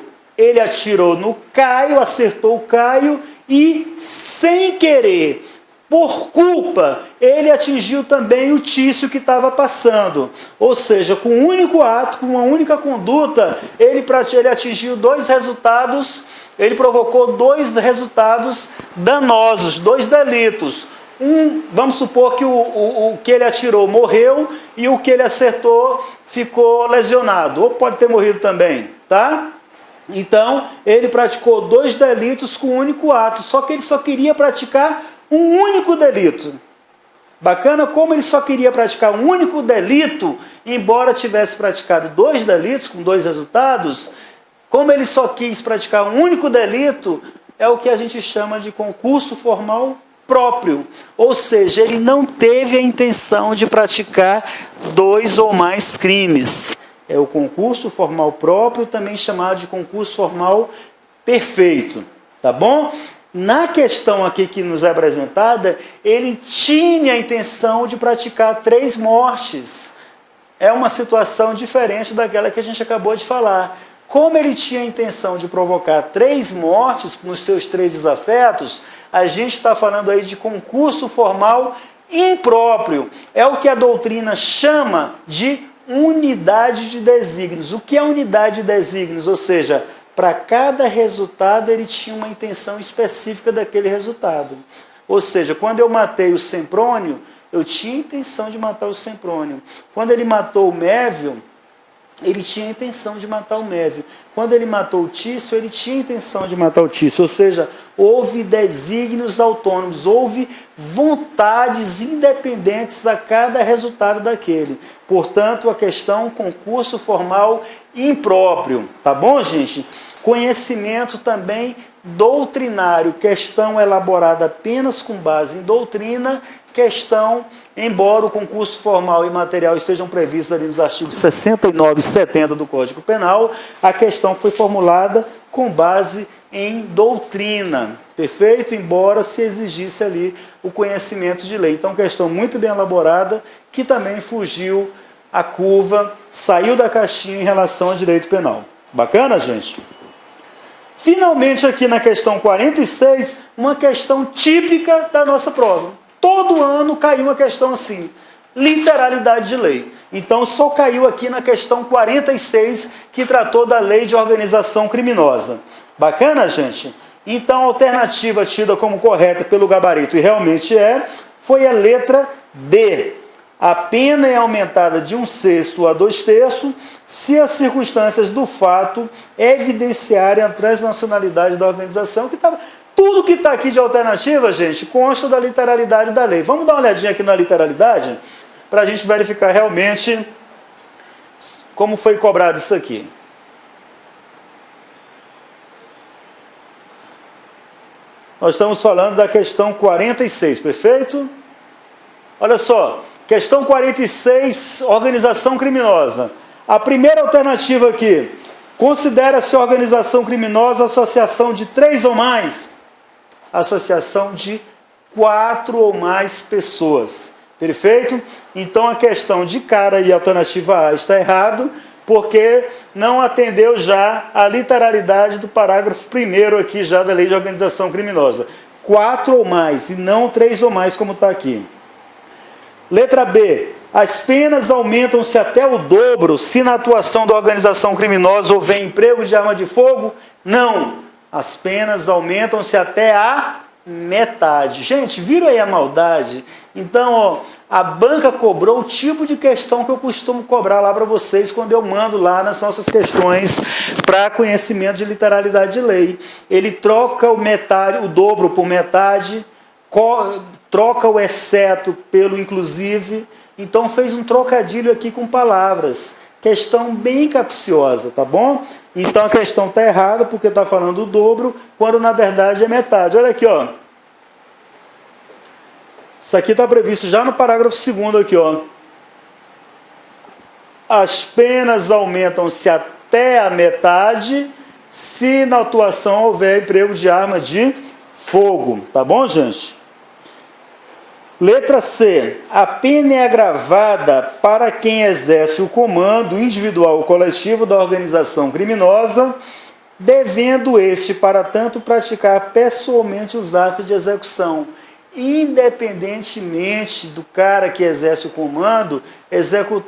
acertou o Caio e, sem querer, por culpa, ele atingiu também o Tício que estava passando. Ou seja, com um único ato, com uma única conduta, ele atingiu 2 resultados, ele provocou 2 resultados danosos, 2 delitos. Vamos supor que o que ele atirou morreu e o que ele acertou ficou lesionado, ou pode ter morrido também, tá? Então, ele praticou 2 delitos com um único ato, só que ele só queria praticar um único delito. Bacana? Como ele só queria praticar um único delito, embora tivesse praticado 2 delitos com 2 resultados, como ele só quis praticar um único delito, é o que a gente chama de concurso formal próprio. Ou seja, ele não teve a intenção de praticar 2 ou mais crimes. É o concurso formal próprio, também chamado de concurso formal perfeito. Tá bom? Na questão aqui que nos é apresentada, ele tinha a intenção de praticar 3 mortes. É uma situação diferente daquela que a gente acabou de falar. Como ele tinha a intenção de provocar 3 mortes nos seus 3 desafetos, a gente está falando aí de concurso formal impróprio. É o que a doutrina chama de unidade de desígnios. O que é unidade de desígnios? Ou seja, para cada resultado ele tinha uma intenção específica daquele resultado. Ou seja, quando eu matei o Semprônio, eu tinha a intenção de matar o Semprônio. Quando ele matou o Mévio, ele tinha a intenção de matar o Mévio. Quando ele matou o Tício, ele tinha a intenção de matar o Tício. Ou seja, houve desígnios autônomos, houve vontades independentes a cada resultado daquele. Portanto, a questão concurso formal impróprio. Tá bom, gente? Conhecimento também doutrinário, questão elaborada apenas com base em doutrina, questão, embora o concurso formal e material estejam previstos ali nos artigos 69 e 70 do Código Penal, a questão foi formulada com base em doutrina, perfeito? Embora se exigisse ali o conhecimento de lei. Então, questão muito bem elaborada, que também fugiu a curva, saiu da caixinha em relação ao direito penal. Bacana, gente? Finalmente, aqui na questão 46, uma questão típica da nossa prova. Todo ano caiu uma questão assim, literalidade de lei. Então, só caiu aqui na questão 46, que tratou da lei de organização criminosa. Bacana, gente? Então, a alternativa tida como correta pelo gabarito, e realmente foi a letra D. a pena é aumentada de 1/6 a 2/3 se as circunstâncias do fato evidenciarem a transnacionalidade da organização. Tudo que está aqui de alternativa, gente, consta da literalidade da lei. Vamos dar uma olhadinha aqui na literalidade para a gente verificar realmente como foi cobrado isso aqui. Nós estamos falando da questão 46, perfeito? Olha só, questão 46, organização criminosa. A primeira alternativa aqui, considera-se organização criminosa a associação de 3 ou mais, associação de 4 ou mais pessoas, perfeito? Então a questão de cara e alternativa A está errado, porque não atendeu já a literalidade do parágrafo 1º aqui já da lei de organização criminosa. 4 ou mais, e não 3 ou mais como está aqui. Letra B. As penas aumentam-se até o dobro se na atuação da organização criminosa houver emprego de arma de fogo? Não. As penas aumentam-se até a metade. Gente, viram aí a maldade? Então, ó, a banca cobrou o tipo de questão que eu costumo cobrar lá para vocês quando eu mando lá nas nossas questões para conhecimento de literalidade de lei. Ele troca o dobro por metade, troca o exceto pelo inclusive, então fez um trocadilho aqui com palavras. Questão bem capciosa, tá bom? Então a questão está errada porque está falando o dobro, quando na verdade é metade. Olha aqui, ó. Isso aqui está previsto já no parágrafo 2º aqui, ó. As penas aumentam-se até a metade se na atuação houver emprego de arma de fogo, tá bom, gente? Letra C. A pena é agravada para quem exerce o comando individual ou coletivo da organização criminosa, devendo este, para tanto, praticar pessoalmente os atos de execução. Independentemente do cara que exerce o comando,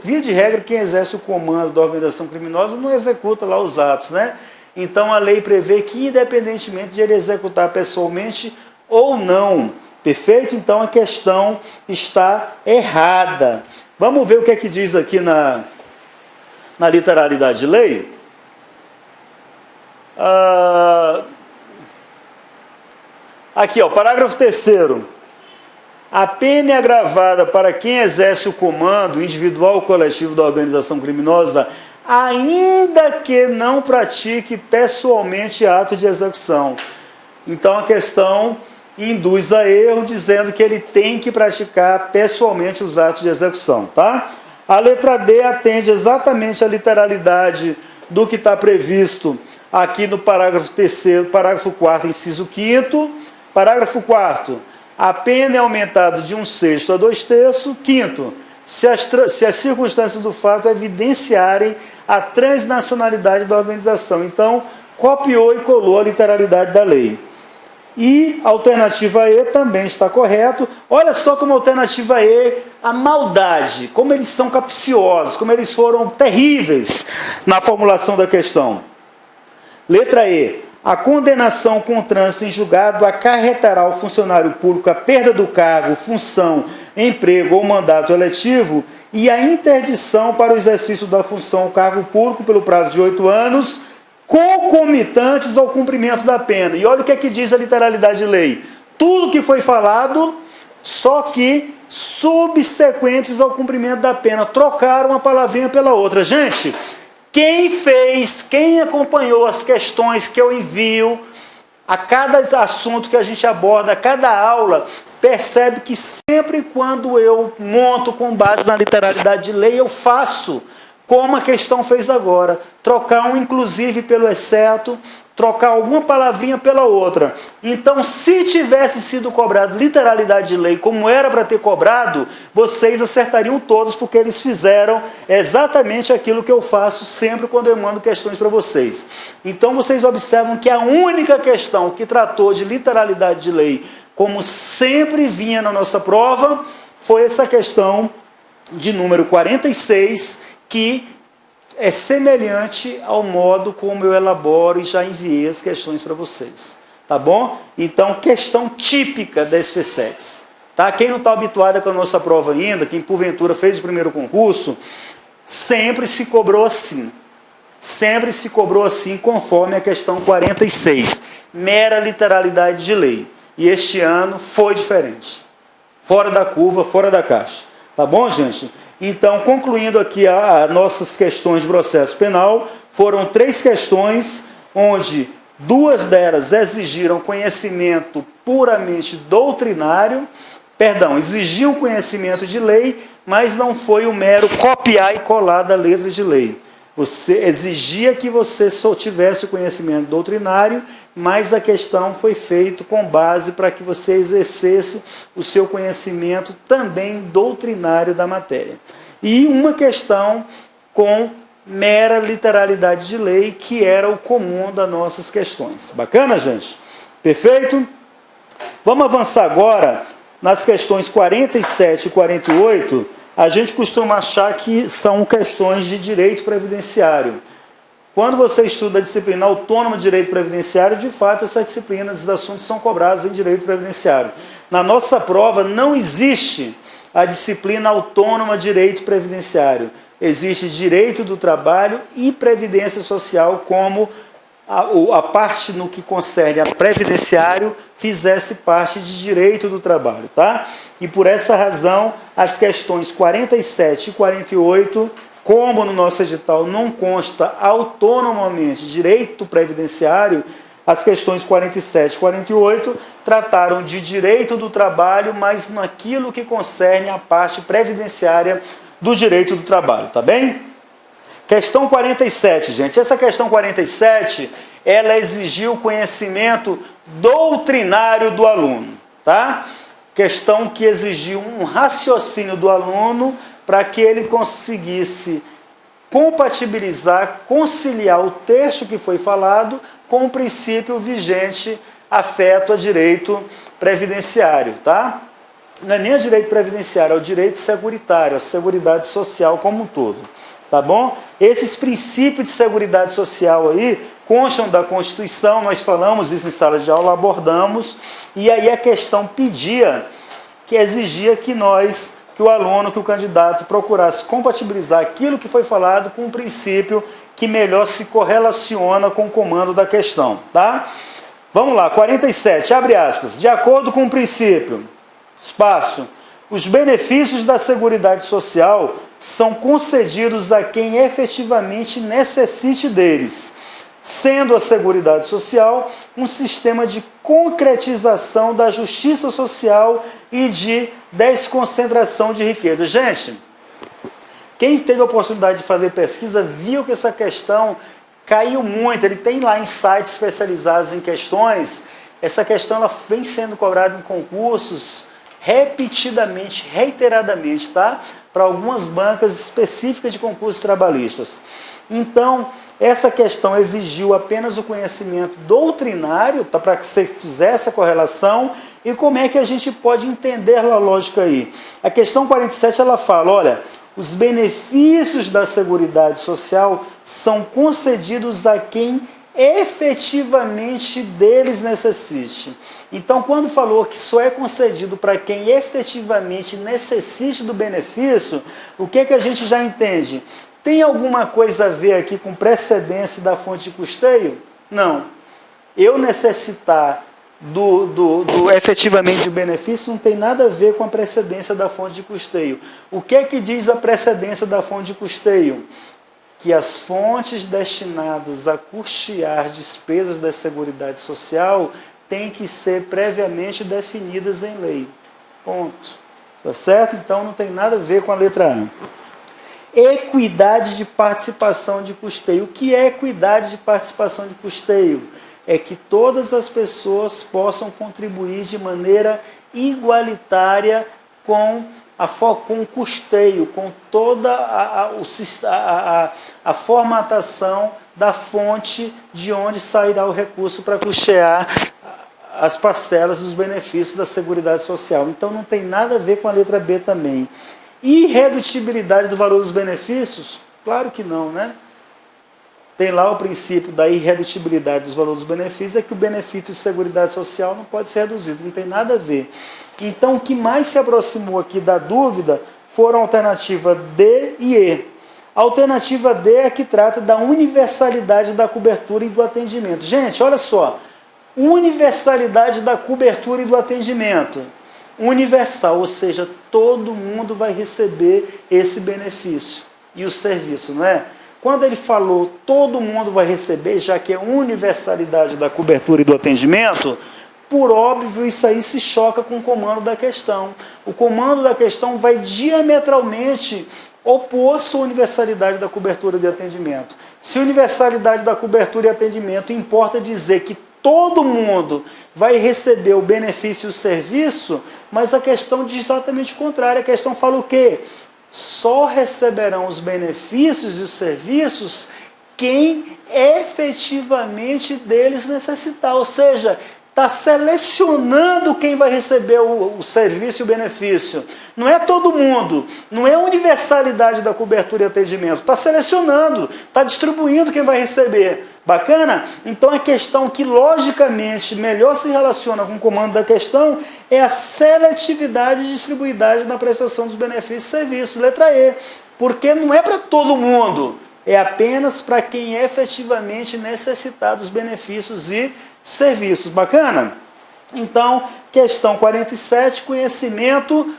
via de regra, quem exerce o comando da organização criminosa não executa lá os atos, né? Então a lei prevê que, independentemente de ele executar pessoalmente ou não, perfeito? Então a questão está errada. Vamos ver o que é que diz aqui na literalidade de lei? Aqui, ó, parágrafo 3º. A pena é agravada para quem exerce o comando individual ou coletivo da organização criminosa, ainda que não pratique pessoalmente ato de execução. Então a questão induz a erro, dizendo que ele tem que praticar pessoalmente os atos de execução, tá? A letra D atende exatamente a literalidade do que está previsto aqui no parágrafo 3º, parágrafo 4º, inciso 5º. Parágrafo 4º. A pena é aumentada de 1/6 a 2/3. 5º. Se as circunstâncias do fato evidenciarem a transnacionalidade da organização. Então, copiou e colou a literalidade da lei. E a alternativa E também está correto. Olha só como a alternativa E, a maldade, como eles são capciosos, como eles foram terríveis na formulação da questão. Letra E. A condenação com trânsito em julgado acarretará ao funcionário público a perda do cargo, função, emprego ou mandato eletivo e a interdição para o exercício da função ou cargo público pelo prazo de 8 anos, concomitantes ao cumprimento da pena. E olha o que é que diz a literalidade de lei. Tudo que foi falado, só que subsequentes ao cumprimento da pena. Trocaram uma palavrinha pela outra. Gente, quem acompanhou as questões que eu envio, a cada assunto que a gente aborda, a cada aula, percebe que sempre quando eu monto com base na literalidade de lei, eu faço como a questão fez agora, trocar um inclusive pelo exceto, trocar alguma palavrinha pela outra. Então, se tivesse sido cobrado literalidade de lei, como era para ter cobrado, vocês acertariam todos, porque eles fizeram exatamente aquilo que eu faço sempre quando eu mando questões para vocês. Então, vocês observam que a única questão que tratou de literalidade de lei, como sempre vinha na nossa prova, foi essa questão de número 46, que é semelhante ao modo como eu elaboro e já enviei as questões para vocês. Tá bom? Então, questão típica da SFSEX. Tá? Quem não está habituado com a nossa prova ainda, quem porventura fez o primeiro concurso, sempre se cobrou assim. Sempre se cobrou assim, conforme a questão 46. Mera literalidade de lei. E este ano foi diferente. Fora da curva, fora da caixa. Tá bom, gente? Então, concluindo aqui as nossas questões de processo penal, foram 3 questões, onde 2 delas exigiram conhecimento puramente doutrinário, exigiam conhecimento de lei, mas não foi o mero copiar e colar da letra de lei. Você exigia que você só tivesse o conhecimento doutrinário, mas a questão foi feita com base para que você exercesse o seu conhecimento também doutrinário da matéria. E uma questão com mera literalidade de lei, que era o comum das nossas questões. Bacana, gente? Perfeito? Vamos avançar agora nas questões 47 e 48. A gente costuma achar que são questões de direito previdenciário. Quando você estuda a disciplina autônoma de direito previdenciário, de fato, essas disciplinas, esses assuntos são cobrados em direito previdenciário. Na nossa prova não existe a disciplina autônoma de direito previdenciário. Existe direito do trabalho e previdência social, como a parte no que concerne a previdenciário fizesse parte de direito do trabalho, tá? E por essa razão, as questões 47 e 48, como no nosso edital não consta autonomamente direito previdenciário, as questões 47 e 48 trataram de direito do trabalho, mas naquilo que concerne a parte previdenciária do direito do trabalho, tá bem? Questão 47, gente. Essa questão 47, ela exigiu conhecimento doutrinário do aluno, tá? Questão que exigiu um raciocínio do aluno para que ele conseguisse compatibilizar, conciliar o texto que foi falado com o princípio vigente afeto a direito previdenciário, tá? Não é nem a direito previdenciário, é o direito seguritário, a seguridade social como um todo. Tá bom? Esses princípios de seguridade social aí constam da Constituição, nós falamos isso em sala de aula, abordamos, e aí a questão pedia, que exigia que o aluno, que o candidato procurasse compatibilizar aquilo que foi falado com um princípio que melhor se correlaciona com o comando da questão, tá? Vamos lá, 47, abre aspas, de acordo com o princípio, espaço, os benefícios da Seguridade Social são concedidos a quem efetivamente necessite deles, sendo a Seguridade Social um sistema de concretização da justiça social e de desconcentração de riqueza. Gente, quem teve a oportunidade de fazer pesquisa viu que essa questão caiu muito. Ele tem lá em sites especializados em questões. Essa questão ela vem sendo cobrada em concursos repetidamente, reiteradamente, tá? Para algumas bancas específicas de concursos trabalhistas. Então, essa questão exigiu apenas o conhecimento doutrinário, tá? Para que você fizesse a correlação. E como é que a gente pode entender a lógica aí? A questão 47, ela fala, olha, os benefícios da Seguridade Social são concedidos a quem efetivamente deles necessite. Então, quando falou que só é concedido para quem efetivamente necessite do benefício, o que a gente já entende? Tem alguma coisa a ver aqui com precedência da fonte de custeio? Não. Eu necessitar do efetivamente do benefício não tem nada a ver com a precedência da fonte de custeio. O que diz a precedência da fonte de custeio? Que as fontes destinadas a custear despesas da Seguridade Social têm que ser previamente definidas em lei. Ponto. Tá certo? Então não tem nada a ver com a letra A. Equidade de participação de custeio. O que é equidade de participação de custeio? É que todas as pessoas possam contribuir de maneira igualitária com o custeio, com toda a formatação da fonte de onde sairá o recurso para custear as parcelas dos benefícios da Seguridade Social. Então não tem nada a ver com a letra B também. Irredutibilidade do valor dos benefícios? Claro que não, né? tem lá o princípio da irredutibilidade dos valores dos benefícios, é que o benefício de seguridade social não pode ser reduzido, não tem nada a ver. Então, o que mais se aproximou aqui da dúvida foram a alternativa D e E. A alternativa D é a que trata da universalidade da cobertura e do atendimento. Gente, olha só, universalidade da cobertura e do atendimento. Universal, ou seja, todo mundo vai receber esse benefício e o serviço, não é? Quando ele falou todo mundo vai receber, já que é universalidade da cobertura e do atendimento, por óbvio isso aí se choca com o comando da questão. O comando da questão vai diametralmente oposto à universalidade da cobertura de atendimento. Se universalidade da cobertura e atendimento importa dizer que todo mundo vai receber o benefício e o serviço, mas a questão diz exatamente o contrário. A questão fala o quê? Só receberão os benefícios e os serviços quem efetivamente deles necessitar. Ou seja, está selecionando quem vai receber o serviço e o benefício. Não é todo mundo, não é a universalidade da cobertura e atendimento. Está selecionando, está distribuindo quem vai receber. Bacana? Então a questão que logicamente melhor se relaciona com o comando da questão é a seletividade e distribuidade na prestação dos benefícios e serviços. Letra E. Porque não é para todo mundo, é apenas para quem efetivamente necessitar dos benefícios e serviços. Bacana? Então, questão 47, conhecimento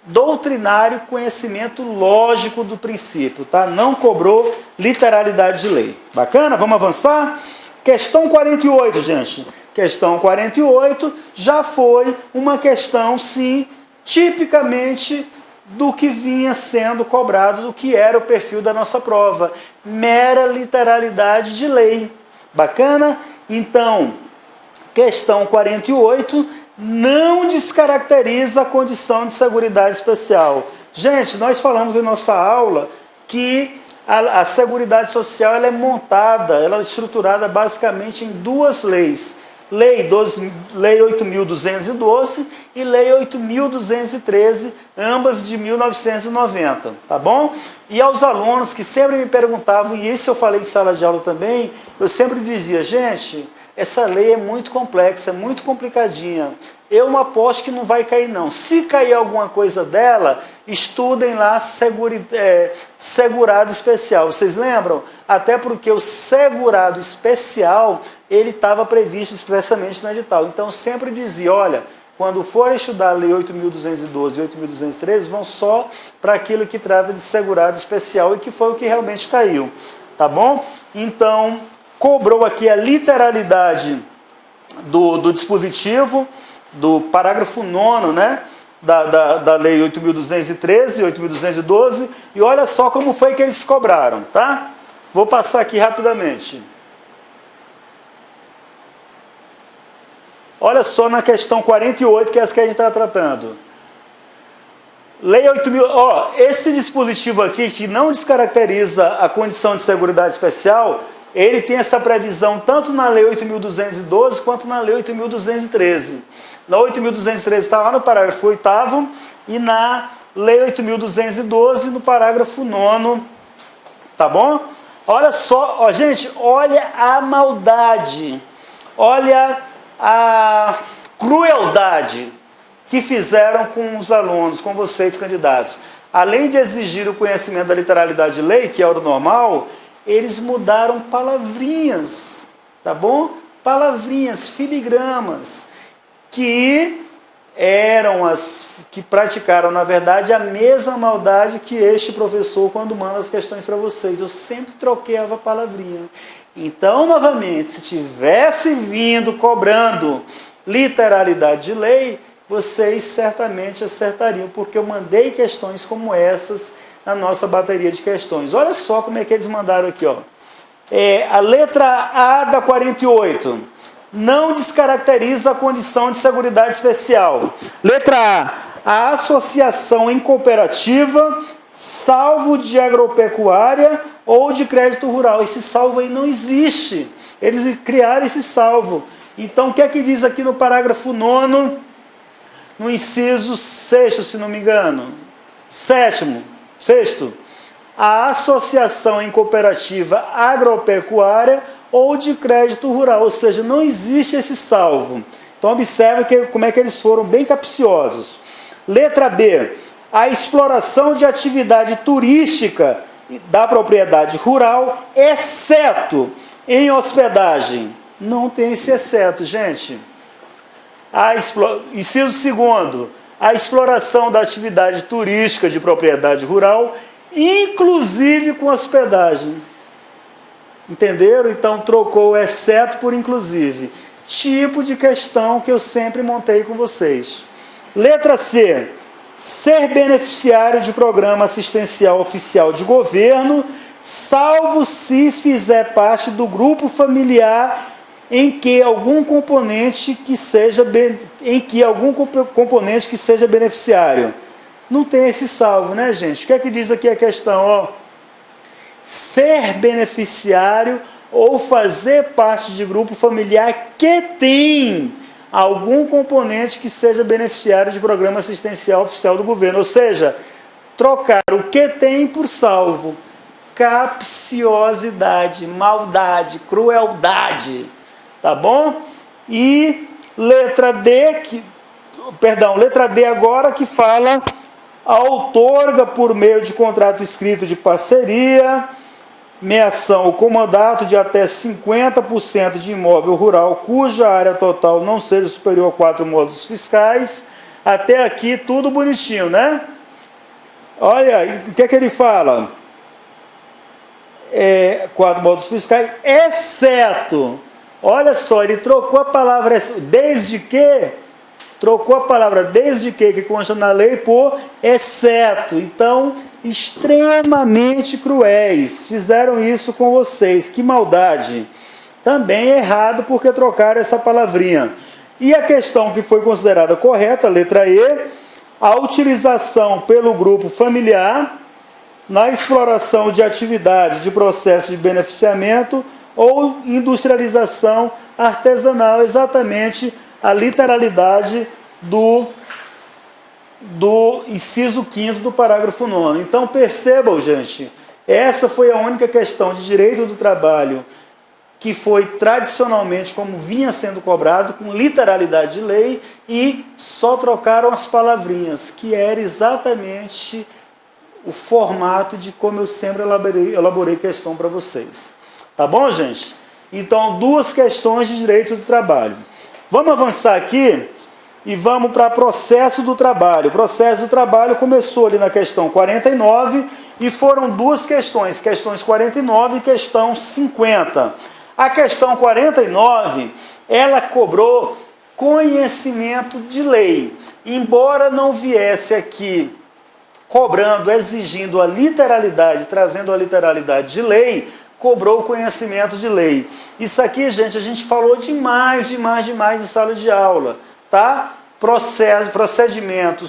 doutrinário, conhecimento lógico do princípio, tá? Não cobrou literalidade de lei. Bacana? Vamos avançar? Questão 48, gente. Questão 48 já foi uma questão, sim, tipicamente do que vinha sendo cobrado, do que era o perfil da nossa prova. Mera literalidade de lei. Bacana? Então, questão 48 não descaracteriza a condição de seguridade especial. Gente, nós falamos em nossa aula que a Seguridade Social ela é montada, ela é estruturada basicamente em duas leis. Lei 8.212 e Lei 8.213, ambas de 1990, tá bom? E aos alunos que sempre me perguntavam, e isso eu falei em sala de aula também, eu sempre dizia, gente, essa lei é muito complexa, é muito complicadinha. Eu não aposto que não vai cair não. Se cair alguma coisa dela, estudem lá segurado especial. Vocês lembram? Até porque o segurado especial, ele estava previsto expressamente no edital. Então, eu sempre dizia, olha, quando for estudar a Lei 8.212 e 8.213, vão só para aquilo que trata de segurado especial e que foi o que realmente caiu. Tá bom? Então, cobrou aqui a literalidade do dispositivo, do parágrafo 9º, né, da Lei 8.213 e 8.212, e olha só como foi que eles cobraram, tá? Vou passar aqui rapidamente. Olha só na questão 48, que é essa que a gente está tratando. Lei 8.000, esse dispositivo aqui, que não descaracteriza a condição de seguridade especial, ele tem essa previsão tanto na Lei 8.212 quanto na Lei 8.213. Na 8.213 está lá no parágrafo 8º e na Lei 8.212 no parágrafo 9º. Tá bom? Olha só, gente, olha a maldade, olha a crueldade que fizeram com os alunos, com vocês, candidatos. Além de exigir o conhecimento da literalidade de lei, que é o normal, eles mudaram palavrinhas, tá bom? Palavrinhas, filigramas, que eram as que praticaram, na verdade, a mesma maldade que este professor quando manda as questões para vocês. Eu sempre troqueava palavrinha. Então, novamente, se tivesse vindo cobrando literalidade de lei, vocês certamente acertariam, porque eu mandei questões como essas na nossa bateria de questões. Olha só como é que eles mandaram aqui, ó. A letra A da 48 não descaracteriza a condição de seguridade especial. Letra A associação em cooperativa, salvo de agropecuária ou de crédito rural. Esse salvo aí não existe. Eles criaram esse salvo. Então, o que é que diz aqui no parágrafo 9º, no inciso 6º, se não me engano? Sexto. a associação em cooperativa agropecuária ou de crédito rural, ou seja, não existe esse salvo. Então observe como é que eles foram bem capciosos. Letra B, a exploração de atividade turística da propriedade rural, exceto em hospedagem. Não tem esse exceto, gente. Inciso segundo, a exploração da atividade turística de propriedade rural, inclusive com hospedagem. Entenderam? Então trocou o exceto por inclusive. Tipo de questão que eu sempre montei com vocês. Letra C, ser beneficiário de programa assistencial oficial de governo, salvo se fizer parte do grupo familiar em que algum componente que seja beneficiário. Não tem esse salvo, né, gente? O que é que diz aqui a questão? Ó, ser beneficiário ou fazer parte de grupo familiar que tem algum componente que seja beneficiário de programa assistencial oficial do governo. Ou seja, trocar o que tem por salvo. Capciosidade, maldade, crueldade. Tá bom? E letra D agora, que fala a outorga por meio de contrato escrito de parceria, meação ou comodato de até 50% de imóvel rural cuja área total não seja superior a 4 módulos fiscais. Até aqui tudo bonitinho, né? Olha, o que é que ele fala? 4 módulos fiscais, exceto... Olha só, ele trocou a palavra desde que, que consta na lei, por exceto. Então, extremamente cruéis. Fizeram isso com vocês. Que maldade. Também é errado porque trocaram essa palavrinha. E a questão que foi considerada correta, letra E, a utilização pelo grupo familiar na exploração de atividades de processo de beneficiamento ou industrialização artesanal, exatamente a literalidade do inciso 5º do parágrafo 9º. Então percebam, gente, essa foi a única questão de direito do trabalho que foi tradicionalmente como vinha sendo cobrado, com literalidade de lei, e só trocaram as palavrinhas, que era exatamente o formato de como eu sempre elaborei questão para vocês. Tá bom, gente? Então, 2 questões de direito do trabalho. Vamos avançar aqui e vamos para processo do trabalho. O processo do trabalho começou ali na questão 49 e foram 2 questões, questões 49 e questão 50. A questão 49, ela cobrou conhecimento de lei. Embora não viesse aqui cobrando, exigindo a literalidade, trazendo a literalidade de lei, cobrou o conhecimento de lei. Isso aqui, gente, a gente falou demais em sala de aula, tá? Procedimento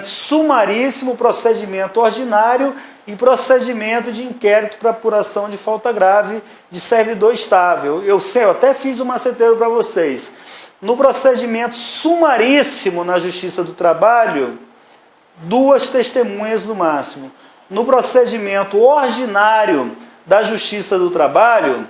sumaríssimo, procedimento ordinário e procedimento de inquérito para apuração de falta grave de servidor estável. Eu até fiz um maceteiro para vocês. No procedimento sumaríssimo na Justiça do Trabalho, 2 testemunhas no máximo. No procedimento ordinário da Justiça do Trabalho,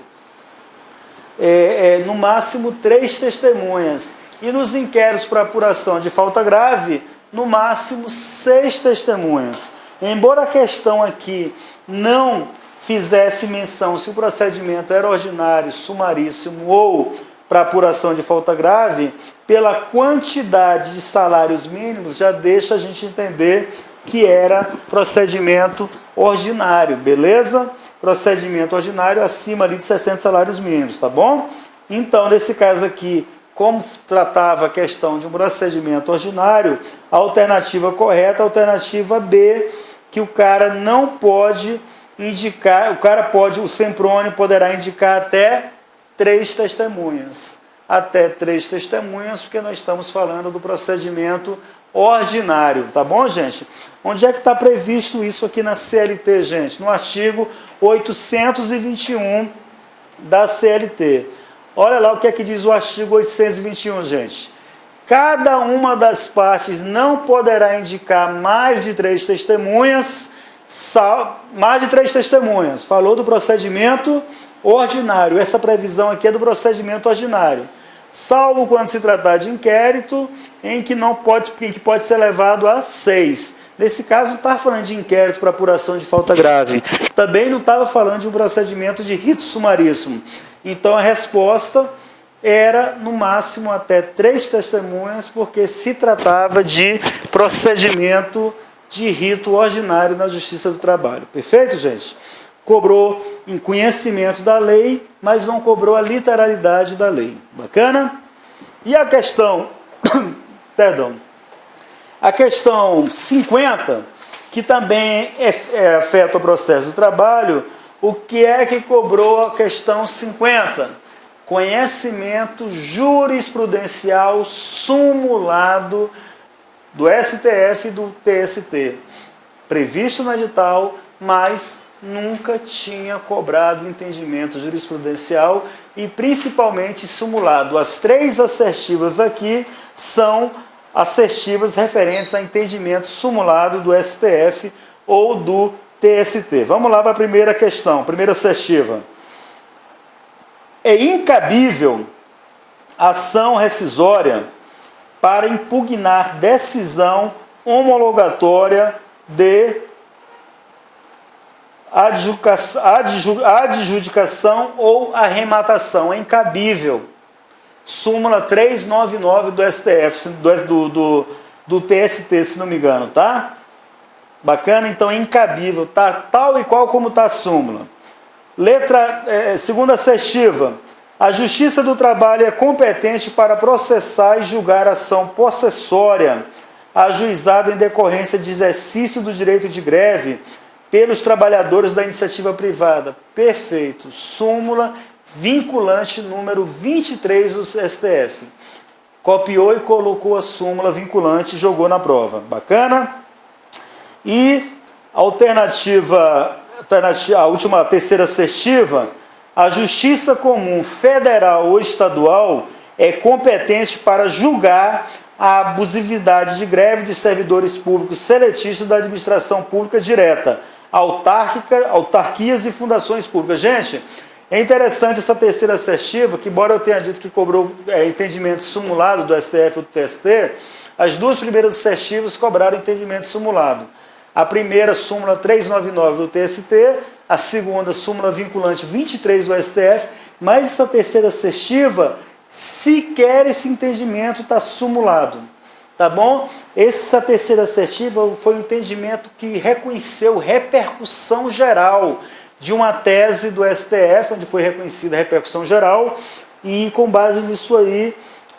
no máximo 3 testemunhas. E nos inquéritos para apuração de falta grave, no máximo 6 testemunhas. Embora a questão aqui não fizesse menção se o procedimento era ordinário, sumaríssimo ou para apuração de falta grave, pela quantidade de salários mínimos, já deixa a gente entender que era procedimento ordinário, beleza? Procedimento ordinário acima ali de 60 salários mínimos, tá bom? Então, nesse caso aqui, como tratava a questão de um procedimento ordinário, a alternativa correta, a alternativa B, que o cara não pode indicar, o Semproni poderá indicar até 3 testemunhas. Até 3 testemunhas, porque nós estamos falando do procedimento ordinário, tá bom, gente? Onde é que está previsto isso aqui na CLT, gente? No artigo 821 da CLT. Olha lá o que é que diz o artigo 821, gente. cada uma das partes não poderá indicar mais de 3 testemunhas, falou do procedimento ordinário, essa previsão aqui é do procedimento ordinário, salvo quando se tratar de inquérito, em que pode ser levado a 6. Nesse caso, não estava falando de inquérito para apuração de falta grave, também não estava falando de um procedimento de rito sumaríssimo. Então, a resposta era, no máximo, até 3 testemunhas, porque se tratava de procedimento de rito ordinário na Justiça do Trabalho. Perfeito, gente? Cobrou em conhecimento da lei, mas não cobrou a literalidade da lei. Bacana? E a questão, perdão, a questão 50, que também afeta o processo do trabalho, o que é que cobrou a questão 50? Conhecimento jurisprudencial sumulado do STF e do TST, previsto no edital, mas nunca tinha cobrado entendimento jurisprudencial e principalmente simulado. As 3 assertivas aqui são assertivas referentes a entendimento simulado do STF ou do TST. Vamos lá para a primeira questão, primeira assertiva. É incabível ação rescisória para impugnar decisão homologatória de adjudicação ou arrematação. É incabível. Súmula 399 do STF, do TST, se não me engano, tá? Bacana? Então é incabível, tá tal e qual como está a súmula. Segunda assertiva. A Justiça do Trabalho é competente para processar e julgar ação possessória ajuizada em decorrência de exercício do direito de greve pelos trabalhadores da iniciativa privada. Perfeito. Súmula vinculante número 23 do STF. Copiou e colocou a súmula vinculante e jogou na prova. Bacana? E a última, terceira assertiva, a Justiça Comum Federal ou Estadual é competente para julgar a abusividade de greve de servidores públicos seletistas da administração pública direta, autarquias e fundações públicas. Gente, é interessante essa terceira assertiva, que embora eu tenha dito que cobrou entendimento simulado do STF ou do TST, as 2 primeiras assertivas cobraram entendimento simulado. A primeira, súmula 399 do TST, a segunda, súmula vinculante 23 do STF, mas essa terceira assertiva, sequer esse entendimento está simulado, tá bom? Essa terceira assertiva foi um entendimento que reconheceu repercussão geral de uma tese do STF, onde foi reconhecida a repercussão geral, e com base nisso aí,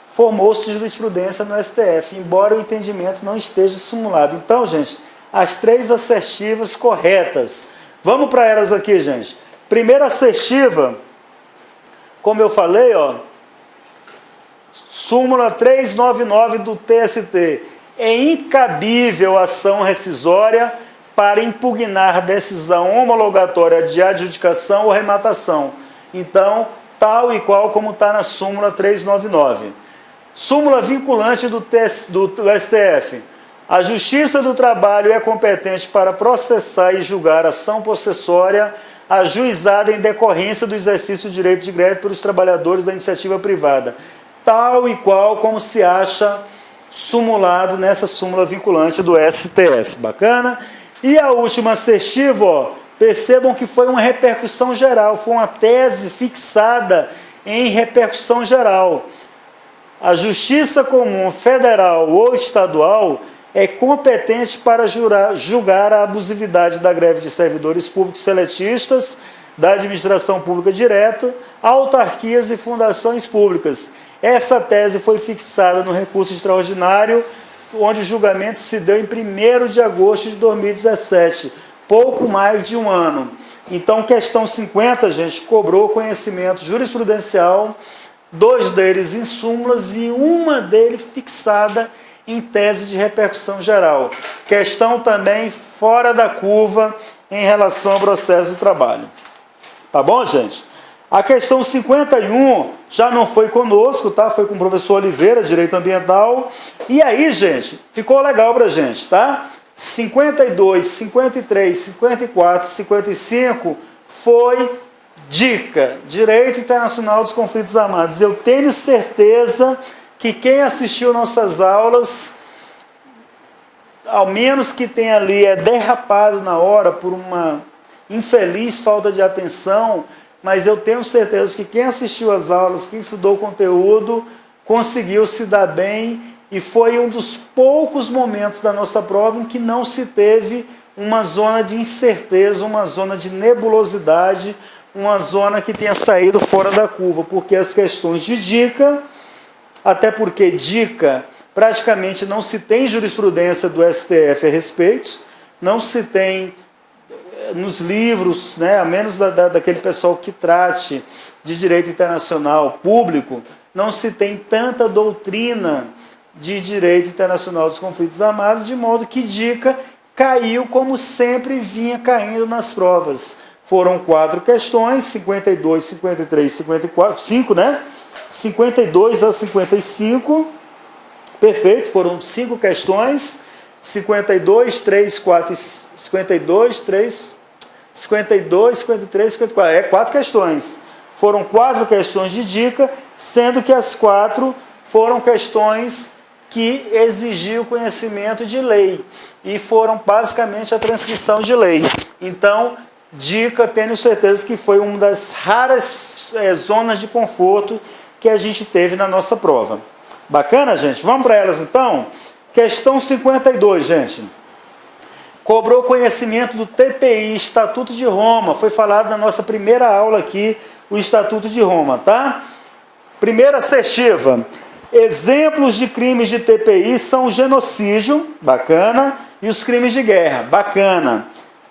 formou-se jurisprudência no STF, embora o entendimento não esteja simulado. Então, gente, as 3 assertivas corretas. Vamos para elas aqui, gente. Primeira assertiva, como eu falei, ó, súmula 399 do TST. É incabível ação rescisória para impugnar decisão homologatória de adjudicação ou arrematação. Então, tal e qual como está na súmula 399. Súmula vinculante do STF. A Justiça do Trabalho é competente para processar e julgar ação possessória ajuizada em decorrência do exercício do direito de greve pelos trabalhadores da iniciativa privada, tal e qual como se acha simulado nessa súmula vinculante do STF. Bacana? E a última assertiva, ó, percebam que foi uma repercussão geral, foi uma tese fixada em repercussão geral. A Justiça Comum Federal ou Estadual é competente para julgar a abusividade da greve de servidores públicos seletistas, da administração pública direta, autarquias e fundações públicas. Essa tese foi fixada no recurso extraordinário, onde o julgamento se deu em 1º de agosto de 2017, pouco mais de um ano. Então, questão 50, gente, cobrou conhecimento jurisprudencial, 2 deles em súmulas e uma deles fixada em tese de repercussão geral. Questão também fora da curva em relação ao processo do trabalho. Tá bom, gente? A questão 51 já não foi conosco, tá? Foi com o professor Oliveira, Direito Ambiental. E aí, gente, ficou legal pra gente, tá? 52, 53, 54, 55 foi dica, Direito Internacional dos Conflitos Armados. Eu tenho certeza que quem assistiu nossas aulas, ao menos que tenha ali derrapado na hora por uma infeliz falta de atenção, mas eu tenho certeza que quem assistiu às aulas, quem estudou o conteúdo, conseguiu se dar bem, e foi um dos poucos momentos da nossa prova em que não se teve uma zona de incerteza, uma zona de nebulosidade, uma zona que tenha saído fora da curva, porque as questões de dica, até porque dica praticamente não se tem jurisprudência do STF a respeito, não se tem nos livros, né, a menos daquele pessoal que trate de direito internacional público, não se tem tanta doutrina de direito internacional dos conflitos armados, de modo que dica caiu como sempre vinha caindo nas provas. Foram 4 questões, 52, 53, 54, 5, né? 52 a 55, perfeito, foram 5 questões, 52, 3, 4, 52, 3, 52, 53, 54, 4 questões. Foram 4 questões de dica, sendo que as 4 foram questões que exigiam conhecimento de lei, e foram basicamente a transcrição de lei. Então, dica, tenho certeza que foi uma das raras zonas de conforto que a gente teve na nossa prova. Bacana, gente? Vamos para elas, então? Questão 52, gente. Cobrou conhecimento do TPI, Estatuto de Roma. Foi falado na nossa primeira aula aqui, o Estatuto de Roma, tá? Primeira assertiva. Exemplos de crimes de TPI são o genocídio, bacana, e os crimes de guerra, bacana.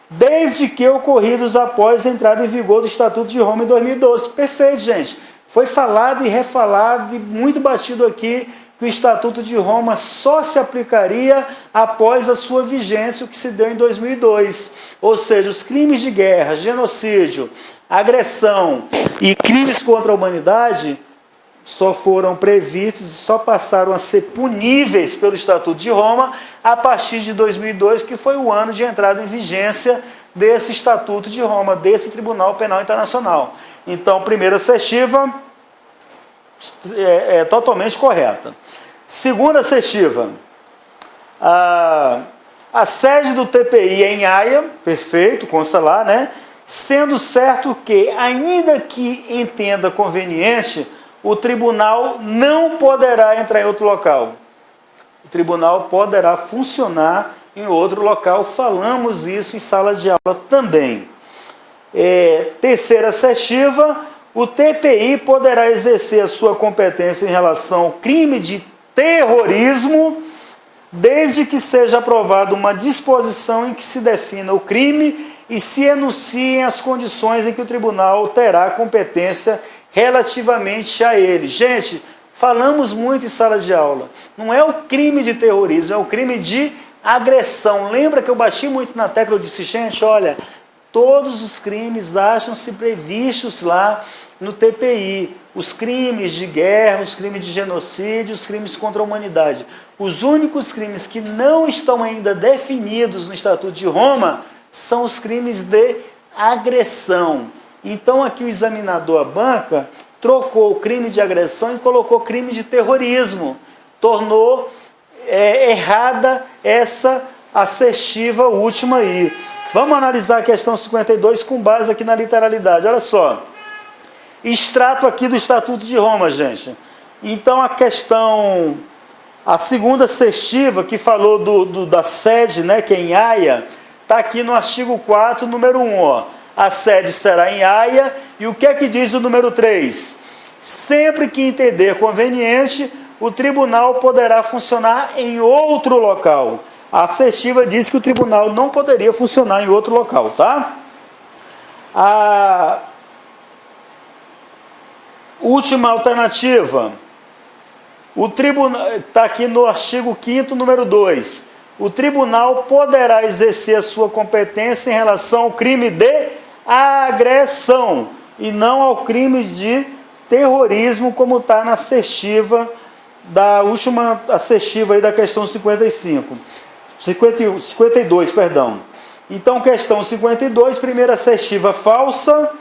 Desde que ocorridos após a entrada em vigor do Estatuto de Roma em 2012. Perfeito, gente. Foi falado e refalado e muito batido aqui que o Estatuto de Roma só se aplicaria após a sua vigência, o que se deu em 2002. Ou seja, os crimes de guerra, genocídio, agressão e crimes contra a humanidade só foram previstos e só passaram a ser puníveis pelo Estatuto de Roma a partir de 2002, que foi o ano de entrada em vigência desse Estatuto de Roma, desse Tribunal Penal Internacional. Então, primeira assertiva é totalmente correta. Segunda assertiva, a sede do TPI é em Haia, perfeito, consta lá, né? Sendo certo que, ainda que entenda conveniente, o tribunal não poderá entrar em outro local. O tribunal poderá funcionar em outro local. Falamos isso em sala de aula também. Terceira assertiva, o TPI poderá exercer a sua competência em relação ao crime de terrorismo, desde que seja aprovada uma disposição em que se defina o crime e se enunciem as condições em que o tribunal terá competência relativamente a ele. Gente, falamos muito em sala de aula. Não é o crime de terrorismo, é o crime de agressão. Lembra que eu bati muito na tecla, eu disse, gente, olha, todos os crimes acham-se previstos lá no TPI. Os crimes de guerra, os crimes de genocídio, os crimes contra a humanidade. Os únicos crimes que não estão ainda definidos no Estatuto de Roma são os crimes de agressão. Então aqui o examinador, a banca, trocou o crime de agressão e colocou crime de terrorismo. Tornou errada essa assertiva última aí. Vamos analisar a questão 52 com base aqui na literalidade. Olha só. Extrato aqui do Estatuto de Roma, gente. Então a questão, a segunda assertiva que falou da sede, né, que é em Haia, está aqui no artigo 4, número 1, ó. A sede será em Haia, e o que é que diz o número 3? Sempre que entender conveniente, o tribunal poderá funcionar em outro local. A assertiva diz que o tribunal não poderia funcionar em outro local, tá? A última alternativa, o tribunal, está aqui no artigo 5º, número 2. O tribunal poderá exercer a sua competência em relação ao crime de agressão. e não ao crime de terrorismo, como está na assertiva da última assertiva aí da questão 52, perdão. Então, questão 52, primeira assertiva falsa,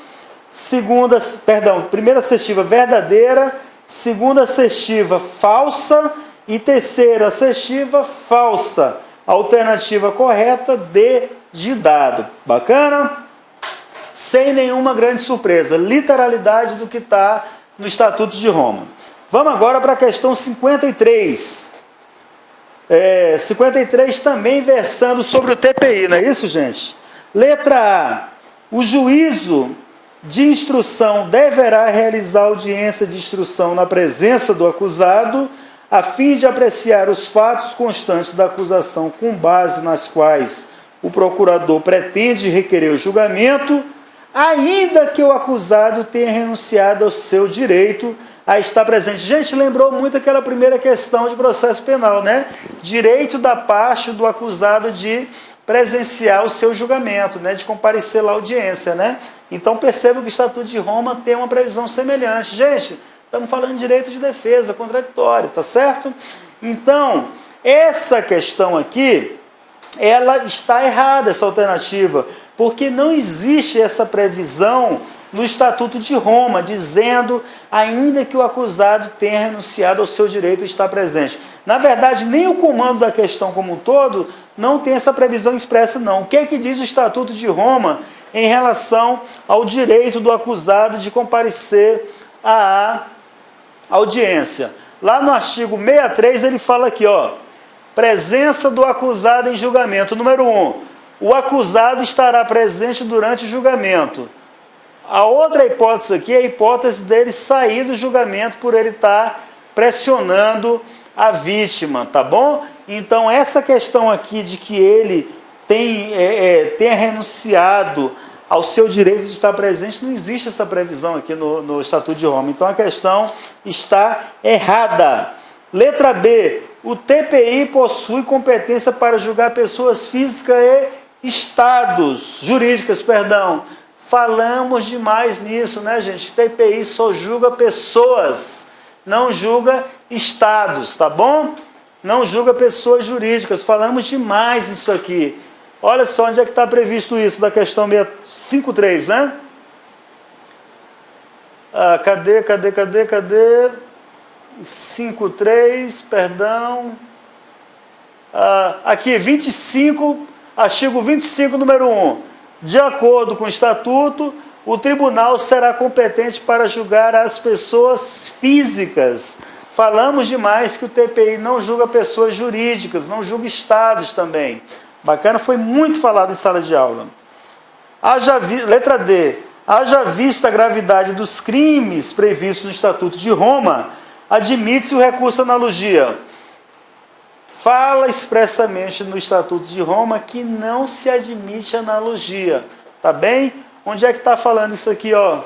primeira assertiva verdadeira, segunda assertiva falsa e terceira assertiva falsa. Alternativa correta, D de dado. Bacana? Sem nenhuma grande surpresa. Literalidade do que está no Estatuto de Roma. Vamos agora para a questão 53. 53 também versando sobre o TPI, não é isso, gente? Letra A. O juízo de instrução deverá realizar audiência de instrução na presença do acusado, a fim de apreciar os fatos constantes da acusação com base nas quais o procurador pretende requerer o julgamento, ainda que o acusado tenha renunciado ao seu direito a estar presente. Gente, lembrou muito aquela primeira questão de processo penal, né? Direito da parte do acusado de presenciar o seu julgamento, né? De comparecer lá à audiência, né? Então perceba que o Estatuto de Roma tem uma previsão semelhante. Gente, estamos falando de direito de defesa, contraditório, tá certo? Então, essa questão aqui, ela está errada, essa alternativa, porque não existe essa previsão no Estatuto de Roma, dizendo ainda que o acusado tenha renunciado ao seu direito a estar presente. Na verdade, nem o comando da questão como um todo não tem essa previsão expressa, não. O que é que diz o Estatuto de Roma em relação ao direito do acusado de comparecer à audiência? Lá no artigo 63, ele fala aqui, ó, presença do acusado em julgamento. Número 1, o acusado estará presente durante o julgamento. A outra hipótese aqui é a hipótese dele sair do julgamento por ele estar pressionando a vítima, tá bom? Então, essa questão aqui de que ele tenha renunciado ao seu direito de estar presente, não existe essa previsão aqui no Estatuto de Roma. Então, a questão está errada. Letra B, o TPI possui competência para julgar pessoas físicas e jurídicas. Falamos demais nisso, né, gente? TPI só julga pessoas, não julga estados, tá bom? Não julga pessoas jurídicas. Falamos demais nisso aqui. Olha só onde é que está previsto isso, da questão 53, né? Cadê? 53, perdão. Aqui, 25, artigo 25, número 1. De acordo com o Estatuto, o tribunal será competente para julgar as pessoas físicas. Falamos demais que o TPI não julga pessoas jurídicas, não julga estados também. Bacana, foi muito falado em sala de aula. Letra D. Haja vista a gravidade dos crimes previstos no Estatuto de Roma, admite-se o recurso à analogia. Fala expressamente no Estatuto de Roma que não se admite analogia. Tá bem? Onde é que está falando isso aqui, ó?